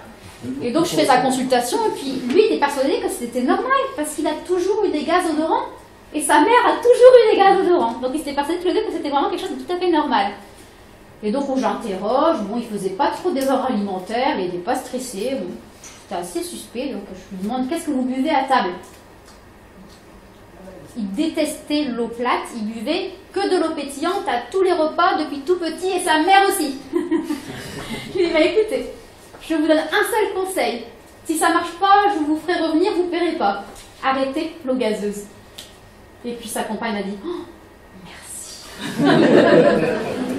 Et donc je fais sa consultation, et puis lui il est persuadé que c'était normal, parce qu'il a toujours eu des gaz odorants, et sa mère a toujours eu des gaz odorants. Donc il s'était persuadé tous les deux que c'était vraiment quelque chose de tout à fait normal. Et donc j'interroge, bon il faisait pas trop d'erreurs alimentaires, il n'était pas stressé, bon, c'était assez suspect, donc je lui demande qu'est-ce que vous buvez à table. Il détestait l'eau plate, il buvait que de l'eau pétillante à tous les repas depuis tout petit, et sa mère aussi. Je lui dis, bah écoutez, je vous donne un seul conseil. Si ça ne marche pas, je vous ferai revenir, vous ne paierez pas. Arrêtez l'eau gazeuse. Et puis sa compagne m'a dit, oh, merci.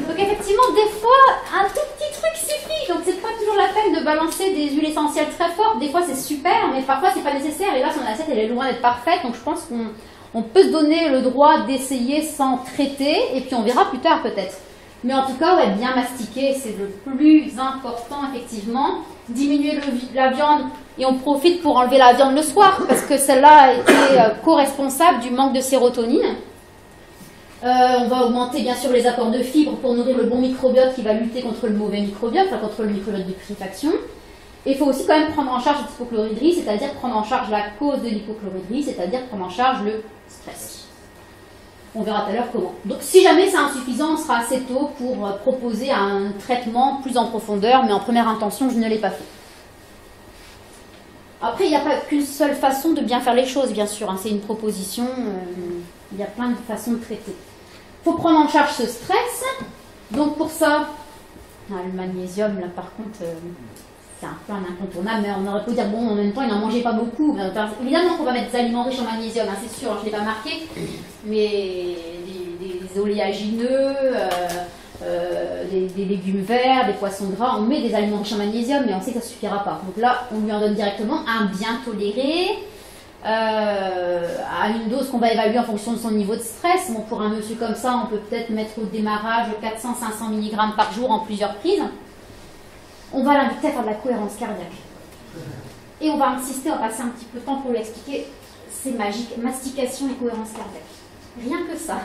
Donc effectivement, des fois, un tout petit truc suffit. Donc c'est pas toujours la peine de balancer des huiles essentielles très fortes. Des fois c'est super, mais parfois c'est pas nécessaire. Et là, son assiette elle est loin d'être parfaite. Donc je pense qu'on On peut se donner le droit d'essayer sans traiter, et puis on verra plus tard peut-être. Mais en tout cas, ouais, bien mastiquer, c'est le plus important, effectivement. Diminuer la viande, et on profite pour enlever la viande le soir, parce que celle-là a été co-responsable du manque de sérotonine. On va augmenter bien sûr les apports de fibres pour nourrir le bon microbiote qui va lutter contre le mauvais microbiote, enfin contre le microbiote de putréfaction. Et il faut aussi quand même prendre en charge l'hypochloridrie, c'est-à-dire prendre en charge la cause de l'hypochloridrie, c'est-à-dire prendre en charge le stress. On verra tout à l'heure comment. Donc si jamais c'est insuffisant, on sera assez tôt pour proposer un traitement plus en profondeur, mais en première intention, je ne l'ai pas fait. Après, il n'y a pas qu'une seule façon de bien faire les choses, bien sûr, hein, c'est une proposition, il y a plein de façons de traiter. Il faut prendre en charge ce stress, donc pour ça, le magnésium, là par contre, c'est un peu un incontournable, mais on aurait pu dire, bon, en même temps, il n'en mangeait pas beaucoup. Évidemment qu'on va mettre des aliments riches en magnésium, hein, c'est sûr, je ne l'ai pas marqué, mais des oléagineux, des légumes verts, des poissons gras, on met des aliments riches en magnésium, mais on sait que ça ne suffira pas. Donc là, on lui en donne directement un bien toléré, à une dose qu'on va évaluer en fonction de son niveau de stress. Bon, pour un monsieur comme ça, on peut peut-être mettre au démarrage 400-500 mg par jour en plusieurs prises. On va l'inviter à faire de la cohérence cardiaque. Et on va insister, on va passer un petit peu de temps pour lui expliquer, c'est magique, mastication et cohérence cardiaque. Rien que ça.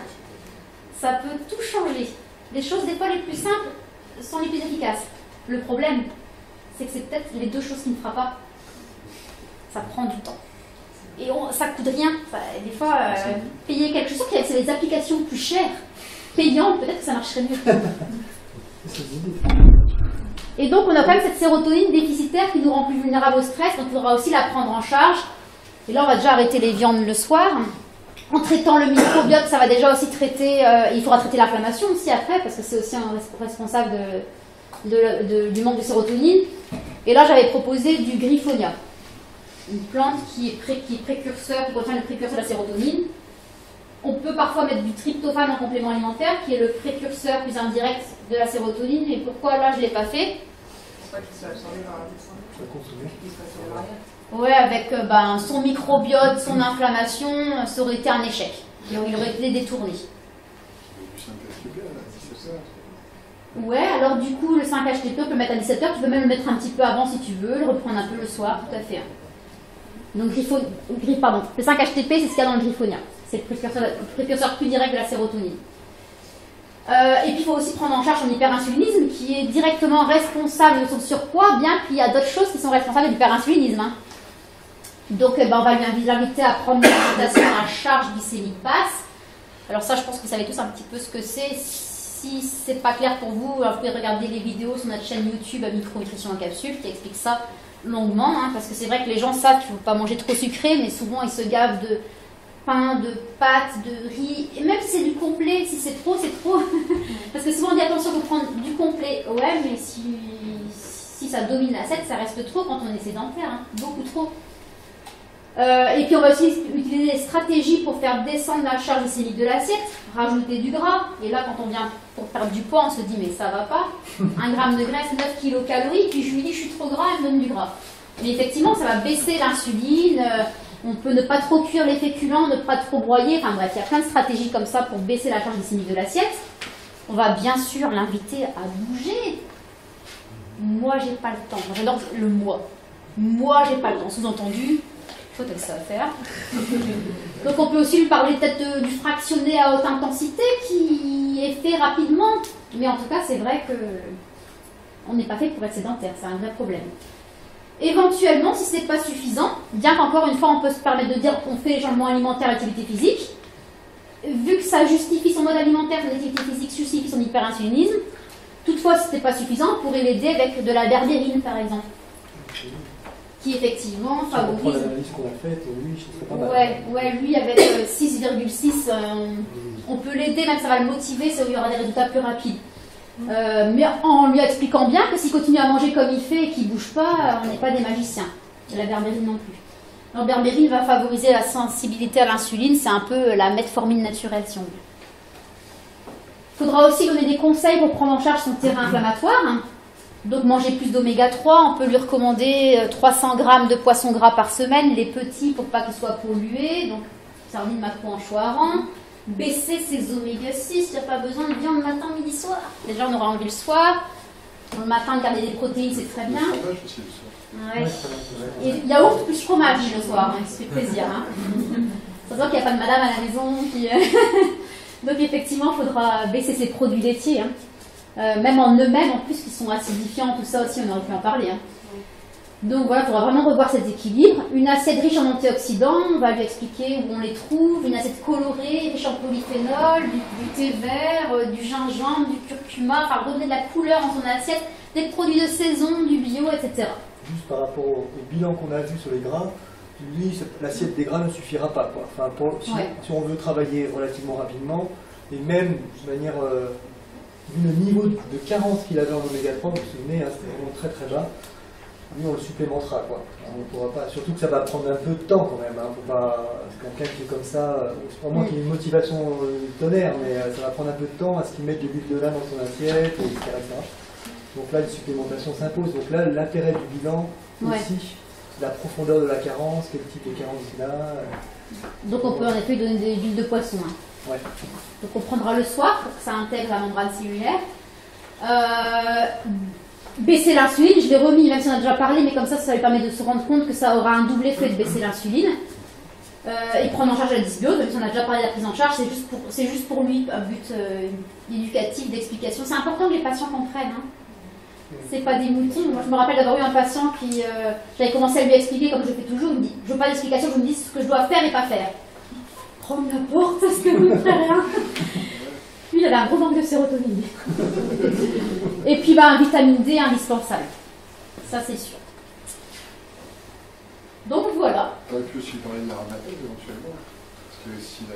Ça peut tout changer. Les choses, des fois, les plus simples sont les plus efficaces. Le problème, c'est que c'est peut-être les deux choses qui ne fera pas. Ça prend du temps. Et ça ne coûte rien. Des fois, payer quelque chose, c'est les applications plus chères, payantes, peut-être que ça marcherait mieux. Et donc, on a quand même cette sérotonine déficitaire qui nous rend plus vulnérables au stress, donc il faudra aussi la prendre en charge. Et là, on va déjà arrêter les viandes le soir. En traitant le microbiote, ça va déjà aussi traiter, il faudra traiter l'inflammation aussi après, parce que c'est aussi un responsable du manque de sérotonine. Et là, j'avais proposé du griffonia, une plante qui contient le précurseur de la sérotonine. On peut parfois mettre du tryptophane en complément alimentaire, qui est le précurseur plus indirect de la sérotonine. Et pourquoi là, je ne l'ai pas fait? Pourquoi qu'il soit absorbé par l'intestin? Qu'il soit sur l'arrière. Ouais, avec son microbiote, son inflammation, ça aurait été un échec. Il aurait été détourné. Ouais, alors du coup, le 5-HTP, on peut le mettre à 17h, tu peux même le mettre un petit peu avant si tu veux, le reprendre un peu le soir, tout à fait. Donc, le 5-HTP, c'est ce qu'il y a dans le griffonia. C'est le précurseur plus direct de la sérotonine. Et puis, il faut aussi prendre en charge son hyperinsulinisme, qui est directement responsable de son surpoids, bien qu'il y a d'autres choses qui sont responsables de l'hyperinsulinisme. Hein. Donc, on va lui inviter à prendre une alimentation à charge glycémique basse. Alors ça, je pense que vous savez tous un petit peu ce que c'est. Si c'est pas clair pour vous, vous pouvez regarder les vidéos sur notre chaîne YouTube Micronutrition en capsule, qui explique ça longuement, hein, parce que c'est vrai que les gens savent qu'il ne faut pas manger trop sucré, mais souvent ils se gavent de pain, de pâtes, de riz, et même si c'est du complet, si c'est trop, c'est trop. Parce que souvent on dit attention, il faut prendre du complet. Ouais, mais si ça domine l'assiette, ça reste trop quand on est sédentaire, hein, beaucoup trop. Et puis on va aussi utiliser des stratégies pour faire descendre la charge glycémique de l'assiette, rajouter du gras. Et là, quand on vient pour perdre du poids, on se dit mais ça va pas. 1 gramme de graisse, 9 kilocalories, puis je lui dis je suis trop gras, elle me donne du gras. Mais effectivement, ça va baisser l'insuline. On peut ne pas trop cuire les féculents, ne pas trop broyer. Enfin bref, il y a plein de stratégies comme ça pour baisser la charge glycémique de l'assiette. On va bien sûr l'inviter à bouger. Moi, j'ai pas le temps. J'adore le moi. Moi, j'ai pas le temps. Sous-entendu, faut que ça à faire. Donc on peut aussi lui parler peut-être du fractionné à haute intensité qui est fait rapidement. Mais en tout cas, c'est vrai que on n'est pas fait pour être sédentaire. C'est un vrai problème. Éventuellement, si ce n'est pas suffisant, bien qu'encore une fois, on peut se permettre de dire qu'on fait les changements alimentaires et l'activité physique, vu que ça justifie son mode alimentaire, son activité physique justifie son hyperinsulinisme, toutefois, si ce n'est pas suffisant, on pourrait l'aider avec de la berbérine, par exemple, qui effectivement favorise... On prend l'analyse qu'on a faite, lui, je serais pas mal. Ouais, lui, avec 6,6, on peut l'aider, même ça va le motiver, il y aura des résultats plus rapides. Mais en lui expliquant bien que s'il continue à manger comme il fait et qu'il ne bouge pas, on n'est pas des magiciens. Et la berbérine non plus. La berbérine va favoriser la sensibilité à l'insuline, c'est un peu la metformine naturelle si on veut. Il faudra aussi donner des conseils pour prendre en charge son terrain inflammatoire. Donc manger plus d'oméga 3, on peut lui recommander 300 g de poisson gras par semaine, les petits pour pas qu'ils soient pollués. Donc sardines, maquereaux, anchois harengs. Baisser ses oméga 6, il n'y a pas besoin de viande matin, midi, soir. Déjà, on aura envie le soir. Le matin, garder des protéines, c'est très bien. Le fromage aussi le soir. Ouais. Et yaourt plus fromage le soir, hein, ça fait plaisir. Hein. Ça se voit qu'il n'y a pas de madame à la maison. Qui... Donc effectivement, il faudra baisser ses produits laitiers. Hein. Même en eux-mêmes, en plus, qui sont acidifiants, tout ça aussi, on aurait pu en parler. Hein. Donc voilà, il faudra vraiment revoir cet équilibre. Une assiette riche en antioxydants, on va lui expliquer où on les trouve. Une assiette colorée, riche en polyphénol, du thé vert, du gingembre, du curcuma, enfin redonner de la couleur en son assiette, des produits de saison, du bio, etc. Juste par rapport au bilan qu'on a vu sur les gras, lui, l'assiette des gras ne suffira pas. Quoi. Enfin, si on veut travailler relativement rapidement, et même de manière, vu le niveau de carence qu'il avait en oméga 3, vous vous souvenez, hein, c'était vraiment très très bas. Lui, on le supplémentera, quoi. On pourra pas, surtout que ça va prendre un peu de temps quand même. Hein. Faut pas, quelqu'un qui est comme ça, au moins qu'il ait une motivation tonnerre, mais ça va prendre un peu de temps à ce qu'il mette de l'huile de lin dans son assiette, etc. Donc là, une supplémentation s'impose. Donc là, l'intérêt du bilan aussi, la profondeur de la carence, quel type de carence il a. Donc on peut en effet donner des huiles de poisson. Hein. Ouais. Donc on prendra le soir pour que ça intègre la membrane cellulaire. Baisser l'insuline, je l'ai remis, même si on a déjà parlé, mais comme ça lui permet de se rendre compte que ça aura un double effet de baisser l'insuline. Et prendre en charge la dysbiose, même si on a déjà parlé de la prise en charge, c'est juste pour lui un but éducatif, d'explication. C'est important que les patients comprennent. Hein. C'est pas des moutons. Moi je me rappelle d'avoir eu un patient qui, j'avais commencé à lui expliquer, comme je fais toujours, il me dit, je veux pas d'explication, je me dis ce que je dois faire et pas faire. Prends la porte, parce que vous ne ferez rien. Lui, il avait un gros manque de sérotonine. Et puis, un vitamine D indispensable. Ça, c'est sûr. Donc, voilà. Tu aurais pu aussi parler de la rhumatisme éventuellement. Parce que s'il a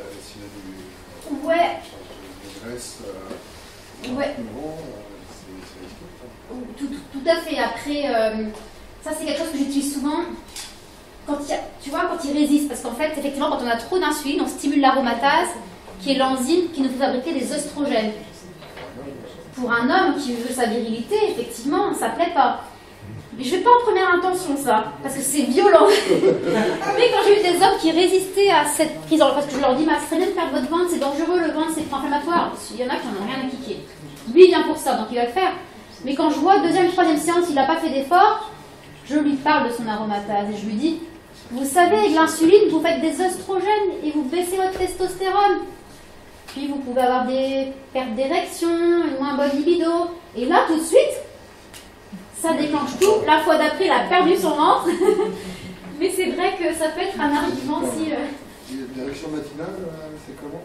du ouais. de graisse, ouais. c'est risqué. Tout à fait. Après, ça, c'est quelque chose que j'utilise souvent. Quand il résiste. Parce qu'en fait, effectivement, quand on a trop d'insuline, on stimule l'aromatase, qui est l'enzyme qui nous fait fabriquer des oestrogènes. Pour un homme qui veut sa virilité, effectivement, ça ne plaît pas. Mais je ne fais pas en première intention ça, parce que c'est violent. Mais quand j'ai eu des hommes qui résistaient à cette prise en... Parce que je leur dis, c'est très bien de perdre votre ventre, c'est dangereux, le ventre c'est inflammatoire. Il y en a qui n'en ont rien à kicker. Lui il vient pour ça, donc il va le faire. Mais quand je vois deuxième, troisième séance, il n'a pas fait d'effort, je lui parle de son aromatase et je lui dis, vous savez, avec l'insuline, vous faites des oestrogènes et vous baissez votre testostérone. Puis vous pouvez avoir des pertes d'érection, une moins bonne libido. Et là, tout de suite, ça déclenche tout. La fois d'après, il a perdu son ventre. Mais c'est vrai que ça peut être un argument si... L'érection matinale, c'est comment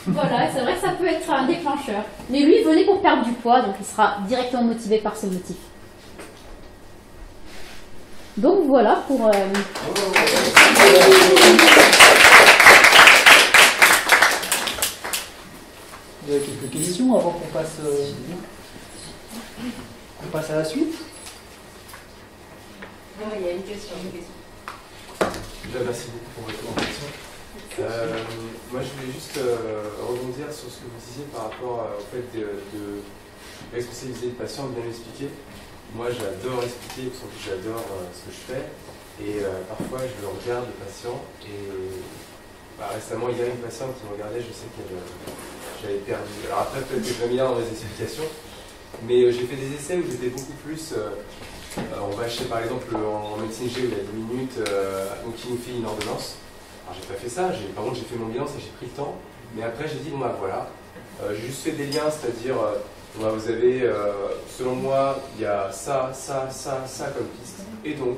Voilà, c'est vrai que ça peut être un déclencheur. Mais lui, il venait pour perdre du poids, donc il sera directement motivé par ce motif. Donc voilà pour... Vous avez quelques questions avant qu'on passe à la suite? Il y a une question. Déjà, merci beaucoup pour votre présentation. Moi, je voulais juste rebondir sur ce que vous disiez par rapport au fait de responsabiliser le patient, de bien l'expliquer. Moi, j'adore expliquer, parce que j'adore ce que je fais. Et parfois, je le regarde, le patient, et récemment, il y a une patiente qui me regardait, je sais j'avais perdu. Alors après, peut-être que je vais venir dans mes explications, mais j'ai fait des essais où j'étais beaucoup plus... on va chez, par exemple, en médecine G, où il y a 10 minutes, qui nous fait une ordonnance. Alors j'ai pas fait ça, par contre j'ai fait mon bilan, ça j'ai pris le temps, mais après j'ai dit, bon voilà, j'ai juste fait des liens, c'est-à-dire, vous avez, selon moi, il y a ça comme piste, et donc,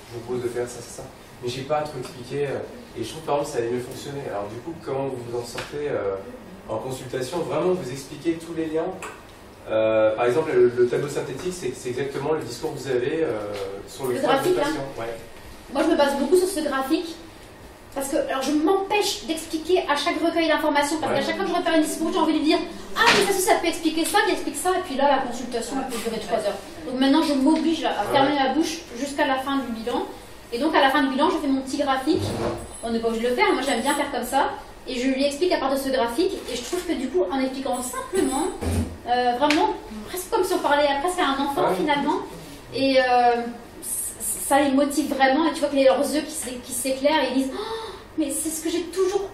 je vous propose de faire ça, ça. Mais j'ai pas trop expliqué, et je trouve par exemple ça allait mieux fonctionner. Alors du coup, comment vous vous en sortez en consultation, vraiment vous expliquez tous les liens. Par exemple, le tableau synthétique, c'est exactement le discours que vous avez sur le graphique. Hein. Ouais. Moi, je me base beaucoup sur ce graphique. Parce que alors, je m'empêche d'expliquer à chaque recueil d'informations. Parce qu'à chaque fois que je repère une discours, j'ai envie de lui dire, ah, mais ça peut expliquer ça, il explique ça. Et puis là, la consultation, elle peut durer 3 heures. Donc maintenant, je m'oblige à fermer la bouche jusqu'à la fin du bilan. Et donc, à la fin du bilan, je fais mon petit graphique. On n'est pas obligé de le faire, moi j'aime bien faire comme ça. Et je lui explique à part de ce graphique. Et je trouve que du coup, en expliquant simplement, vraiment, presque comme si on parlait presque à un enfant finalement. Et ça les motive vraiment. Et tu vois que leurs yeux qui s'éclairent et ils disent, oh, mais c'est ce que j'ai toujours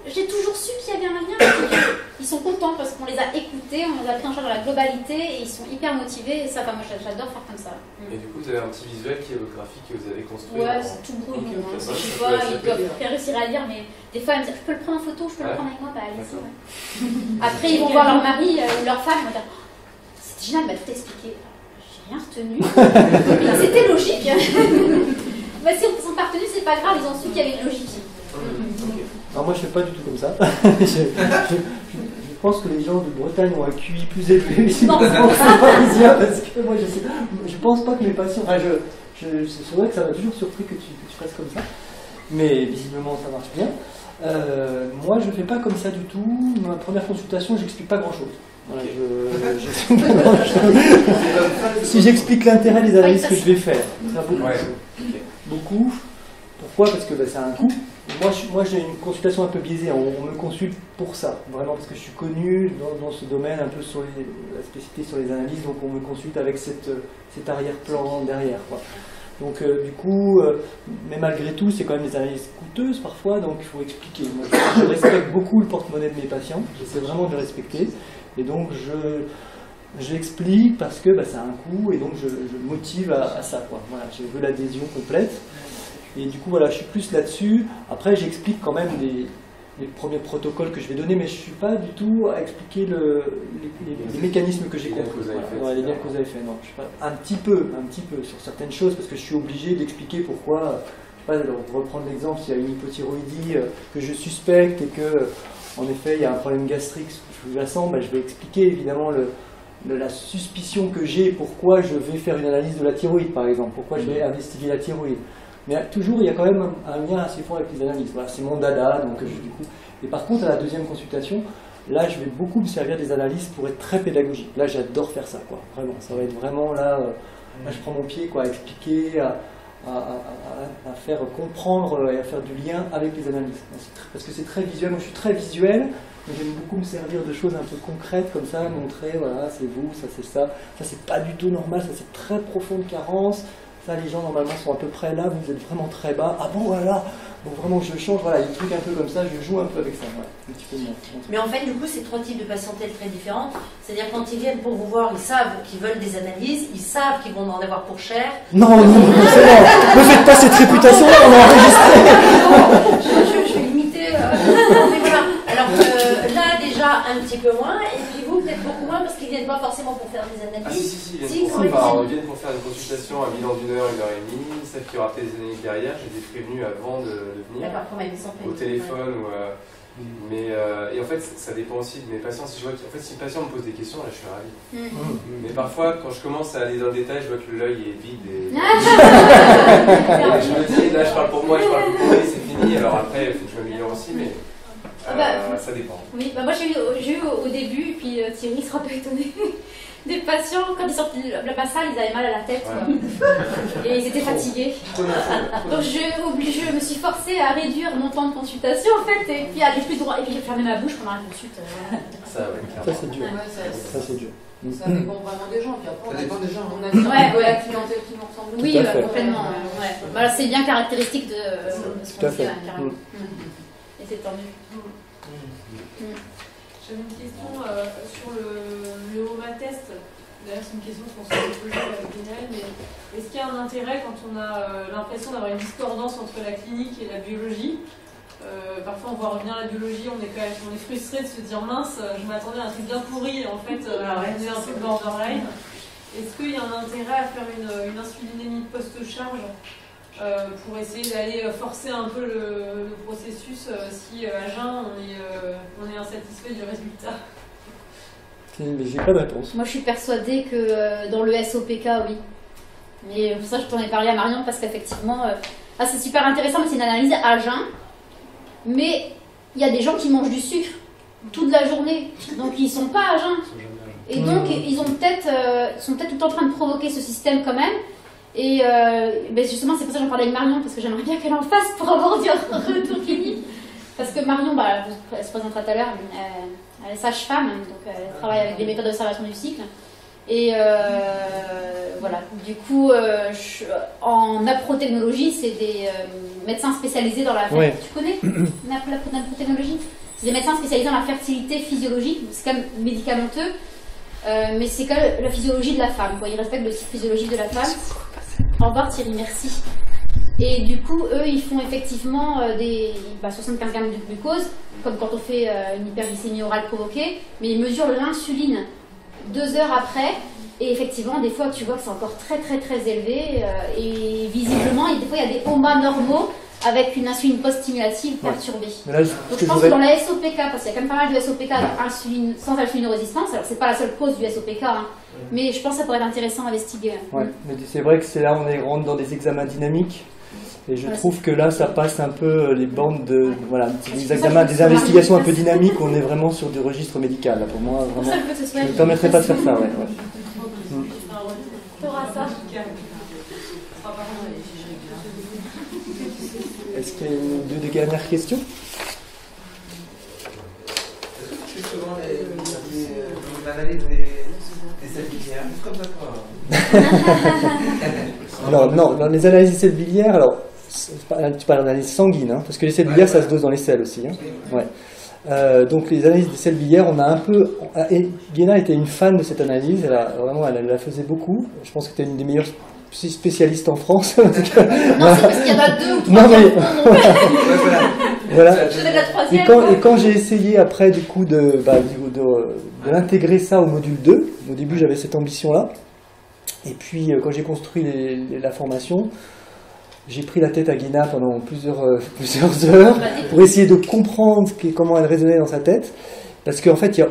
sont contents parce qu'on les a écoutés, on les a pris en charge dans la globalité et ils sont hyper motivés. Et ça, moi j'adore faire comme ça. Et du coup, vous avez un petit visuel qui est votre graphique que vous avez construit. Ouais, c'est tout brouillon. Ok, Je ça sais peut pas, être ils doivent bien réussir à lire, mais des fois, elles me disent je peux le prendre en photo, je peux le prendre avec moi, bah allez-y. Ouais. Après, ils vont voir leur mari ou leur femme, ils vont dire c'est génial, elle m'a tout expliqué. J'ai rien retenu. Mais c'était logique. Bah, si on ne sont pas retenus, c'est pas grave, ils ont su qu'il y avait une logique. Alors moi je fais pas du tout comme ça. Je pense que les gens de Bretagne ont un QI plus élevé que les Parisiens parce que moi je pense pas que mes patients. Enfin, c'est vrai que ça m'a toujours surpris que tu fasses comme ça, mais visiblement ça marche bien. Moi je fais pas comme ça du tout. Ma première consultation, j'explique pas grand chose. Voilà, si j'explique l'intérêt des analyses que je vais faire, ça beaucoup. Beaucoup. Pourquoi? Parce que c'est un coût. Moi j'ai une consultation un peu biaisée, on me consulte pour ça, vraiment parce que je suis connu dans ce domaine un peu sur la spécificité sur les analyses, donc on me consulte avec cet arrière-plan derrière, quoi. Donc du coup, mais malgré tout, c'est quand même des analyses coûteuses parfois, donc il faut expliquer. Moi, je respecte beaucoup le porte-monnaie de mes patients, j'essaie vraiment de le respecter, et donc j'explique parce que c'est un coût, et donc je motive à ça, quoi. Voilà, je veux l'adhésion complète. Et du coup, voilà, je suis plus là-dessus. Après, j'explique quand même les premiers protocoles que je vais donner, mais je ne suis pas du tout à expliquer les mécanismes que j'ai compris. Les liens que vous avez fait. Non, je suis pas, un petit peu sur certaines choses, parce que je suis obligé d'expliquer pourquoi. Je ne sais pas, pour reprendre l'exemple, s'il y a une hypothyroïdie que je suspecte et que, en effet, il y a un problème gastrique sous-jacent, je vais expliquer évidemment la suspicion que j'ai, pourquoi je vais faire une analyse de la thyroïde, par exemple, pourquoi je vais investiguer la thyroïde. Mais toujours, il y a quand même un lien assez fort avec les analyses. Voilà, c'est mon dada, donc du coup. Et par contre, à la deuxième consultation, là, je vais beaucoup me servir des analyses pour être très pédagogique. Là, j'adore faire ça, quoi. Vraiment, ça va être vraiment là je prends mon pied, quoi, à expliquer, à faire comprendre et à faire du lien avec les analyses. Parce que c'est très visuel. Moi, je suis très visuel, mais j'aime beaucoup me servir de choses un peu concrètes comme ça, montrer, voilà, c'est vous, ça c'est ça. Ça, c'est pas du tout normal, ça c'est très profonde carence. Ça, les gens, normalement, sont à peu près là, vous êtes vraiment très bas. Ah bon, voilà. Donc vraiment, je change, voilà, il y a des trucs un peu comme ça, je joue un peu avec ça. Voilà, un petit peu de mais en fait, du coup, c'est 3 types de patientèle très différents. C'est-à-dire, quand ils viennent pour vous voir, ils savent qu'ils veulent des analyses, ils savent qu'ils vont en avoir pour cher. Non, c'est bon. Ne faites pas cette réputation-là, on a enregistré. Je vais limiter. Mais voilà. Alors là, déjà, un petit peu moins, et puis vous, peut-être beaucoup moins, parce qu'ils ne viennent pas forcément pour faire des analyses. Ah si, ils viennent pour faire une consultation, un bilan d'1 heure, 1 heure et demie, ils savent qu'il y aura peut-être des analyses derrière, j'ai été prévenu avant de venir, au téléphone, mais et en fait, ça dépend aussi de mes patients. Si je vois si le patient me pose des questions, là je suis ravi. Mais parfois, quand je commence à aller dans le détail, je vois que l'œil est vide, et je me dis, là je parle pour moi, je parle plus pour lui, c'est fini, alors après, il faut que je m'améliore aussi, mais... ça dépend. Oui, moi j'ai eu au début, et puis Thierry sera pas étonné, des patients, quand ils sortent de la salle, ils avaient mal à la tête, et ils étaient fatigués. Donc je me suis forcée à réduire mon temps de consultation en fait, et puis aller plus droit, et puis fermer ma bouche pendant la consulte. Ça c'est dur. Ça c'est dur. Ça dépend vraiment des gens. Puis après, Ça dépend des gens. On a dit la clientèle qui nous ressemble. Oui, complètement. Voilà, c'est bien caractéristique de ce qu'on fait, carrément. Et c'est tant mieux. J'avais une question sur le HOMA test. D'ailleurs, c'est une question qu'on se pose avec Daniel, mais est-ce qu'il y a un intérêt quand on a l'impression d'avoir une discordance entre la clinique et la biologie? Parfois, on voit revenir la biologie, on est frustré de se dire mince, je m'attendais à un truc bien pourri, en fait, on est un peu borderline. Est-ce qu'il y a un intérêt à faire une insulinémie post-charge pour essayer d'aller forcer un peu le processus si à jeun on est insatisfait du résultat? Mais j'ai pas de réponse. Moi je suis persuadée que dans le SOPK, oui. Mais pour ça je t'en ai parlé à Marion parce qu'effectivement, c'est super intéressant, mais c'est une analyse à jeun. Mais il y a des gens qui mangent du sucre toute la journée, donc ils sont pas à jeun. Et donc ils sont peut-être tout le temps en train de provoquer ce système quand même. Et justement, c'est pour ça que j'en parlais avec Marion, parce que j'aimerais bien qu'elle en fasse pour avoir du retour clinique. Parce que Marion, elle se présentera tout à l'heure, elle est sage-femme, donc elle travaille avec des méthodes d'observation du cycle. Et voilà, du coup, en aprotechnologie, c'est des médecins spécialisés dans la... Ouais. Tu connais l'aprotechnologie? C'est des médecins spécialisés dans la fertilité physiologique, c'est quand même médicamenteux, mais c'est quand même la physiologie de la femme, quoi. Ils respectent la physiologie de la femme. Au revoir Thierry, merci. Et du coup, eux, ils font effectivement 75 grammes de glucose, comme quand on fait une hyperglycémie orale provoquée, mais ils mesurent l'insuline 2 heures après, et effectivement, des fois, tu vois que c'est encore très élevé, et visiblement, des fois, il y a des combats normaux avec une insuline post-stimulative perturbée. Mais là, donc je pense que dans la SOPK, parce qu'il y a quand même pas mal de SOPK sans insulinorésistance, alors c'est pas la seule cause du SOPK, hein, mais je pense que ça pourrait être intéressant à investiguer. Ouais, mais c'est vrai que c'est là on rentre dans des examens dynamiques. Et je trouve que là, ça passe un peu les bandes de... Voilà, des examens, des investigations un peu dynamiques, on est vraiment sur du registre médical. Là, pour moi, vraiment, je ne me permettrais pas de faire ça. Ouais. Est-ce qu'il y a une ou deux dernières questions? Est-ce que tu fais souvent une analyse des selles biliaires, juste comme ça, quoi? Alors, non, dans les analyses des selles biliaires, alors, tu parles d'analyse sanguine, hein, parce que les selles biliaires, ça se dose dans les selles aussi. Hein. Ouais. Donc, les analyses des selles biliaires, on a un peu... Et Guéna était une fan de cette analyse, elle la faisait beaucoup. Je pense que c'était une des meilleures spécialistes en France. Non, c'est parce qu'il y en a 2 ou 3. Non, mais... voilà. Je vais la troisième. Et quand j'ai essayé après, du coup, de l'intégrer ça au module 2, au début, j'avais cette ambition-là. Et puis, quand j'ai construit la formation, j'ai pris la tête à Guéna pendant plusieurs heures pour essayer de comprendre comment elle raisonnait dans sa tête. Parce qu'en fait, il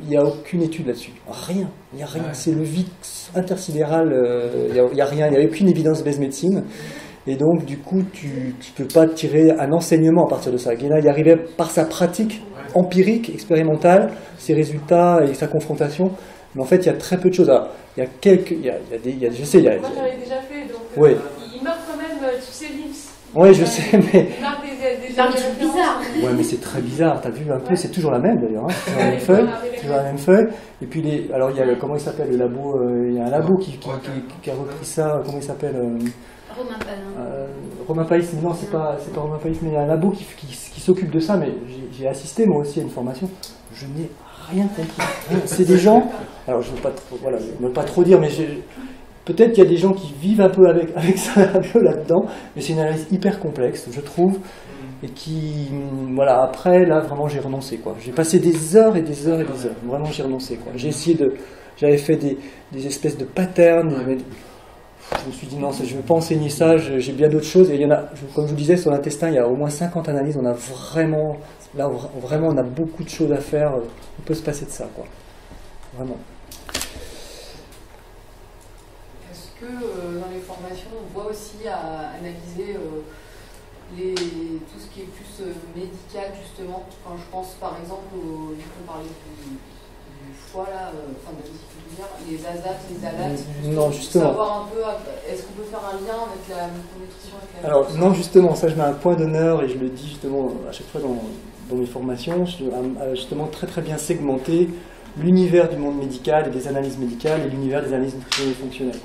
n'y a aucune étude là-dessus. Rien. Il n'y a rien. C'est le vide intersidéral. Il n'y a rien. Il n'y a aucune évidence-based médecine. Et donc, du coup, tu ne peux pas tirer un enseignement à partir de ça. Guéna y arrivait par sa pratique empirique, expérimentale, ses résultats et sa confrontation. Mais en fait, il y a très peu de choses. Alors, je sais, Moi, j'avais déjà fait, donc oui. Il marque quand même, tu sais, l'IPS. Oui, je sais, mais... Il marque des trucs bizarres. Ouais, mais c'est très bizarre. T'as vu un peu, c'est toujours la même d'ailleurs. Hein. C'est toujours la même feuille. Et puis, alors, il y a, comment il s'appelle, le labo, il y a un labo qui a repris ça, comment il s'appelle Romain Païs, non, c'est pas Romain Païs, mais il y a un labo qui s'occupe de ça, mais j'ai assisté moi aussi à une formation. Je n'ai rien compris. C'est des gens, alors je ne veux pas trop dire, mais peut-être qu'il y a des gens qui vivent un peu avec ça un peu là-dedans, mais c'est une analyse hyper complexe, je trouve, et qui, voilà, après, là, vraiment, j'ai renoncé, quoi. J'ai passé des heures et des heures et des heures, vraiment, j'ai renoncé, quoi. J'avais fait des espèces de patterns, je me suis dit, non, je ne veux pas enseigner ça, j'ai bien d'autres choses, et il y en a, comme je vous disais, sur l'intestin, il y a au moins 50 analyses, on a vraiment, là, vraiment, on a beaucoup de choses à faire, on peut se passer de ça, quoi. Vraiment. Est-ce que dans les formations, on voit aussi à analyser tout ce qui est plus médical, justement? Enfin, je pense par exemple, vu qu'on parlait du foie, là, enfin de la vessie biliaire, les azates, les alates, non, justement. Savoir un peu, est-ce qu'on peut faire un lien avec la micronutrition avec la Alors, non, justement, ça je mets un point d'honneur et je le dis justement à chaque fois dans mes formations, justement très très bien segmenter l'univers du monde médical et des analyses médicales et l'univers des analyses nutritionnelles et fonctionnelles.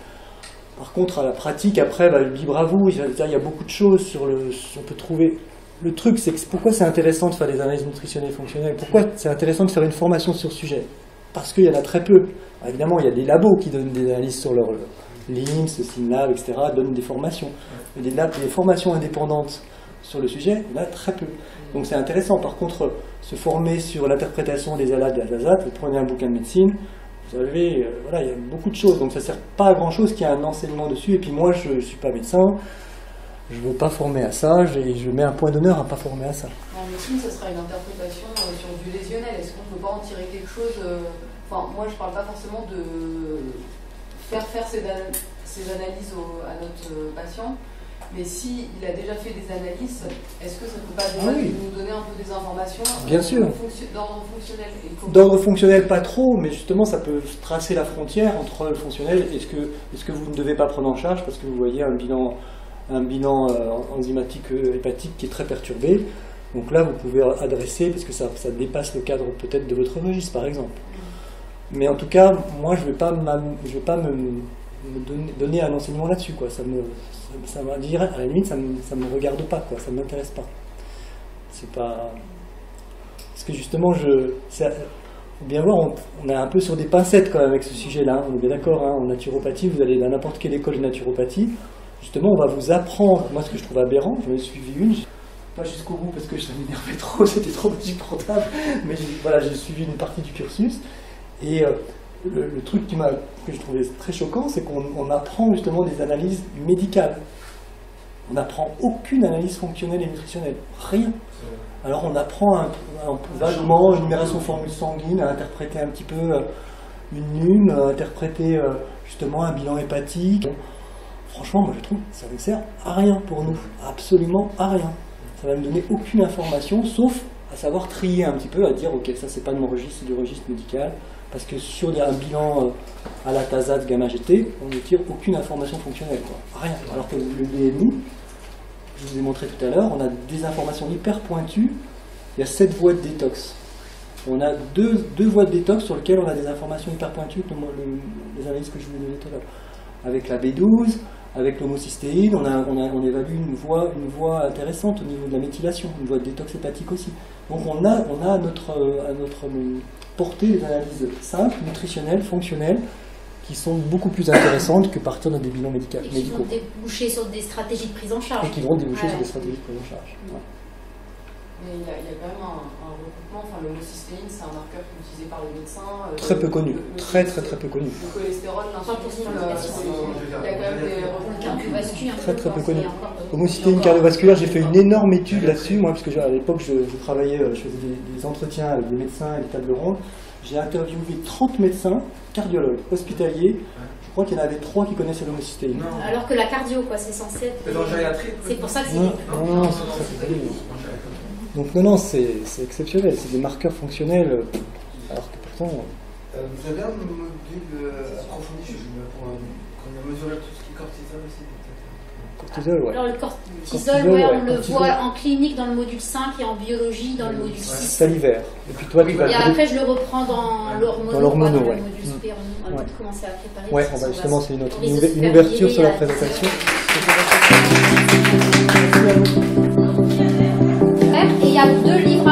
Par contre, à la pratique, après, libre à vous, il y a beaucoup de choses on peut trouver. Le truc, c'est que pourquoi c'est intéressant de faire des analyses nutritionnelles et fonctionnelles? Pourquoi c'est intéressant de faire une formation sur ce sujet? Parce qu'il y en a très peu. Alors, évidemment, il y a des labos qui donnent des analyses sur leur LIMS, SimLab, etc., donnent des formations. Mais des formations indépendantes sur le sujet, il y en a très peu. Donc c'est intéressant. Par contre, se former sur l'interprétation des alates et des azates, vous prenez un bouquin de médecine, vous avez, voilà, il y a beaucoup de choses. Donc ça ne sert pas à grand-chose qu'il y ait un enseignement dessus. Et puis moi, je ne suis pas médecin, je ne veux pas former à ça, je mets un point d'honneur à ne pas former à ça. En médecine, ce sera une interprétation sur du lésionnel. Est-ce qu'on ne peut pas en tirer quelque chose Enfin, moi, je ne parle pas forcément de faire ces analyses à notre patient, mais s'il a déjà fait des analyses, est-ce que ça ne peut pas déjà nous donner un peu des informations Bien sûr. D'ordre fonctionnel? D'ordre fonctionnel, pas trop, mais justement, ça peut tracer la frontière entre le fonctionnel et ce que vous ne devez pas prendre en charge parce que vous voyez un bilan enzymatique hépatique qui est très perturbé. Donc là, vous pouvez adresser, parce que ça dépasse le cadre peut-être de votre registre, par exemple. Mais en tout cas, moi, je ne vais pas me donner un enseignement là-dessus, quoi. Ça va dire, à la limite, ça me regarde pas, quoi. Ça ne m'intéresse pas. C'est pas... parce que justement, faut bien voir, on est un peu sur des pincettes quand même avec ce sujet-là, hein. On est bien d'accord, hein, en naturopathie, vous allez dans n'importe quelle école de naturopathie, justement, on va vous apprendre, moi ce que je trouve aberrant, j'en ai suivi une, pas jusqu'au bout parce que ça m'énervait trop, c'était trop insupportable, mais voilà, j'ai suivi une partie du cursus, et le truc que je trouvais très choquant, c'est qu'on apprend justement des analyses médicales. On n'apprend aucune analyse fonctionnelle et nutritionnelle, rien. Alors on apprend vaguement une numération formule sanguine, à interpréter un petit peu une NUM, à interpréter justement un bilan hépatique. Franchement, moi je trouve que ça ne sert à rien pour nous, absolument à rien. Ça va me donner aucune information, sauf à savoir trier un petit peu, à dire ok, ça c'est pas de mon registre, c'est du registre médical, parce que sur un bilan à la TASAT gamma GT, on ne tire aucune information fonctionnelle, quoi. Rien. Alors que le BMI, je vous ai montré tout à l'heure, on a des informations hyper pointues. Il y a 7 voies de détox. On a deux voies de détox sur lesquelles on a des informations hyper pointues, comme les analyses que je vous ai données tout à l'heure. Avec la B12, avec l'homocystéine, on évalue une voie intéressante au niveau de la méthylation, une voie de détox hépatique aussi. Donc on a à notre portée des analyses simples, nutritionnelles, fonctionnelles, qui sont beaucoup plus intéressantes que partir dans des bilans médicaux. Et qui vont déboucher sur des stratégies de prise en charge. Et qui vont déboucher sur des stratégies de prise en charge. Ouais. Mais il y a quand même un recoupement, enfin l'homocystéine c'est un marqueur utilisé par les médecins. Très peu connu, très peu connu. Le cholestérol, l'insuline, il y a quand même des cardiovasculaires. Très peu connu. Homocystéine cardiovasculaire, j'ai fait une énorme étude là-dessus, moi, parce que à l'époque je travaillais, je faisais des entretiens avec des médecins et des tables rondes. J'ai interviewé 30 médecins, cardiologues, hospitaliers. Je crois qu'il y en avait 3 qui connaissaient l'homocystéine. Alors que la cardio, quoi, c'est censé être. C'est pour ça que c'est. Non, c'est connu. Donc non, c'est exceptionnel, c'est des marqueurs fonctionnels, alors que pourtant... Vous avez un module approfondi quand on a mesuré tout ce qui est cortisol aussi Cortisol, ouais. Alors le cortisol, ouais, on le voit en clinique dans le module 5 et en biologie dans le module 6. C'est l'hiver. Et puis toi, tu vas... Et après, je le reprends dans l'hormono, dans le module supérieur. On va peut-être commencer à préparer. Ouais, on va justement, c'est une ouverture sur la présentation. Et il y a 2 livres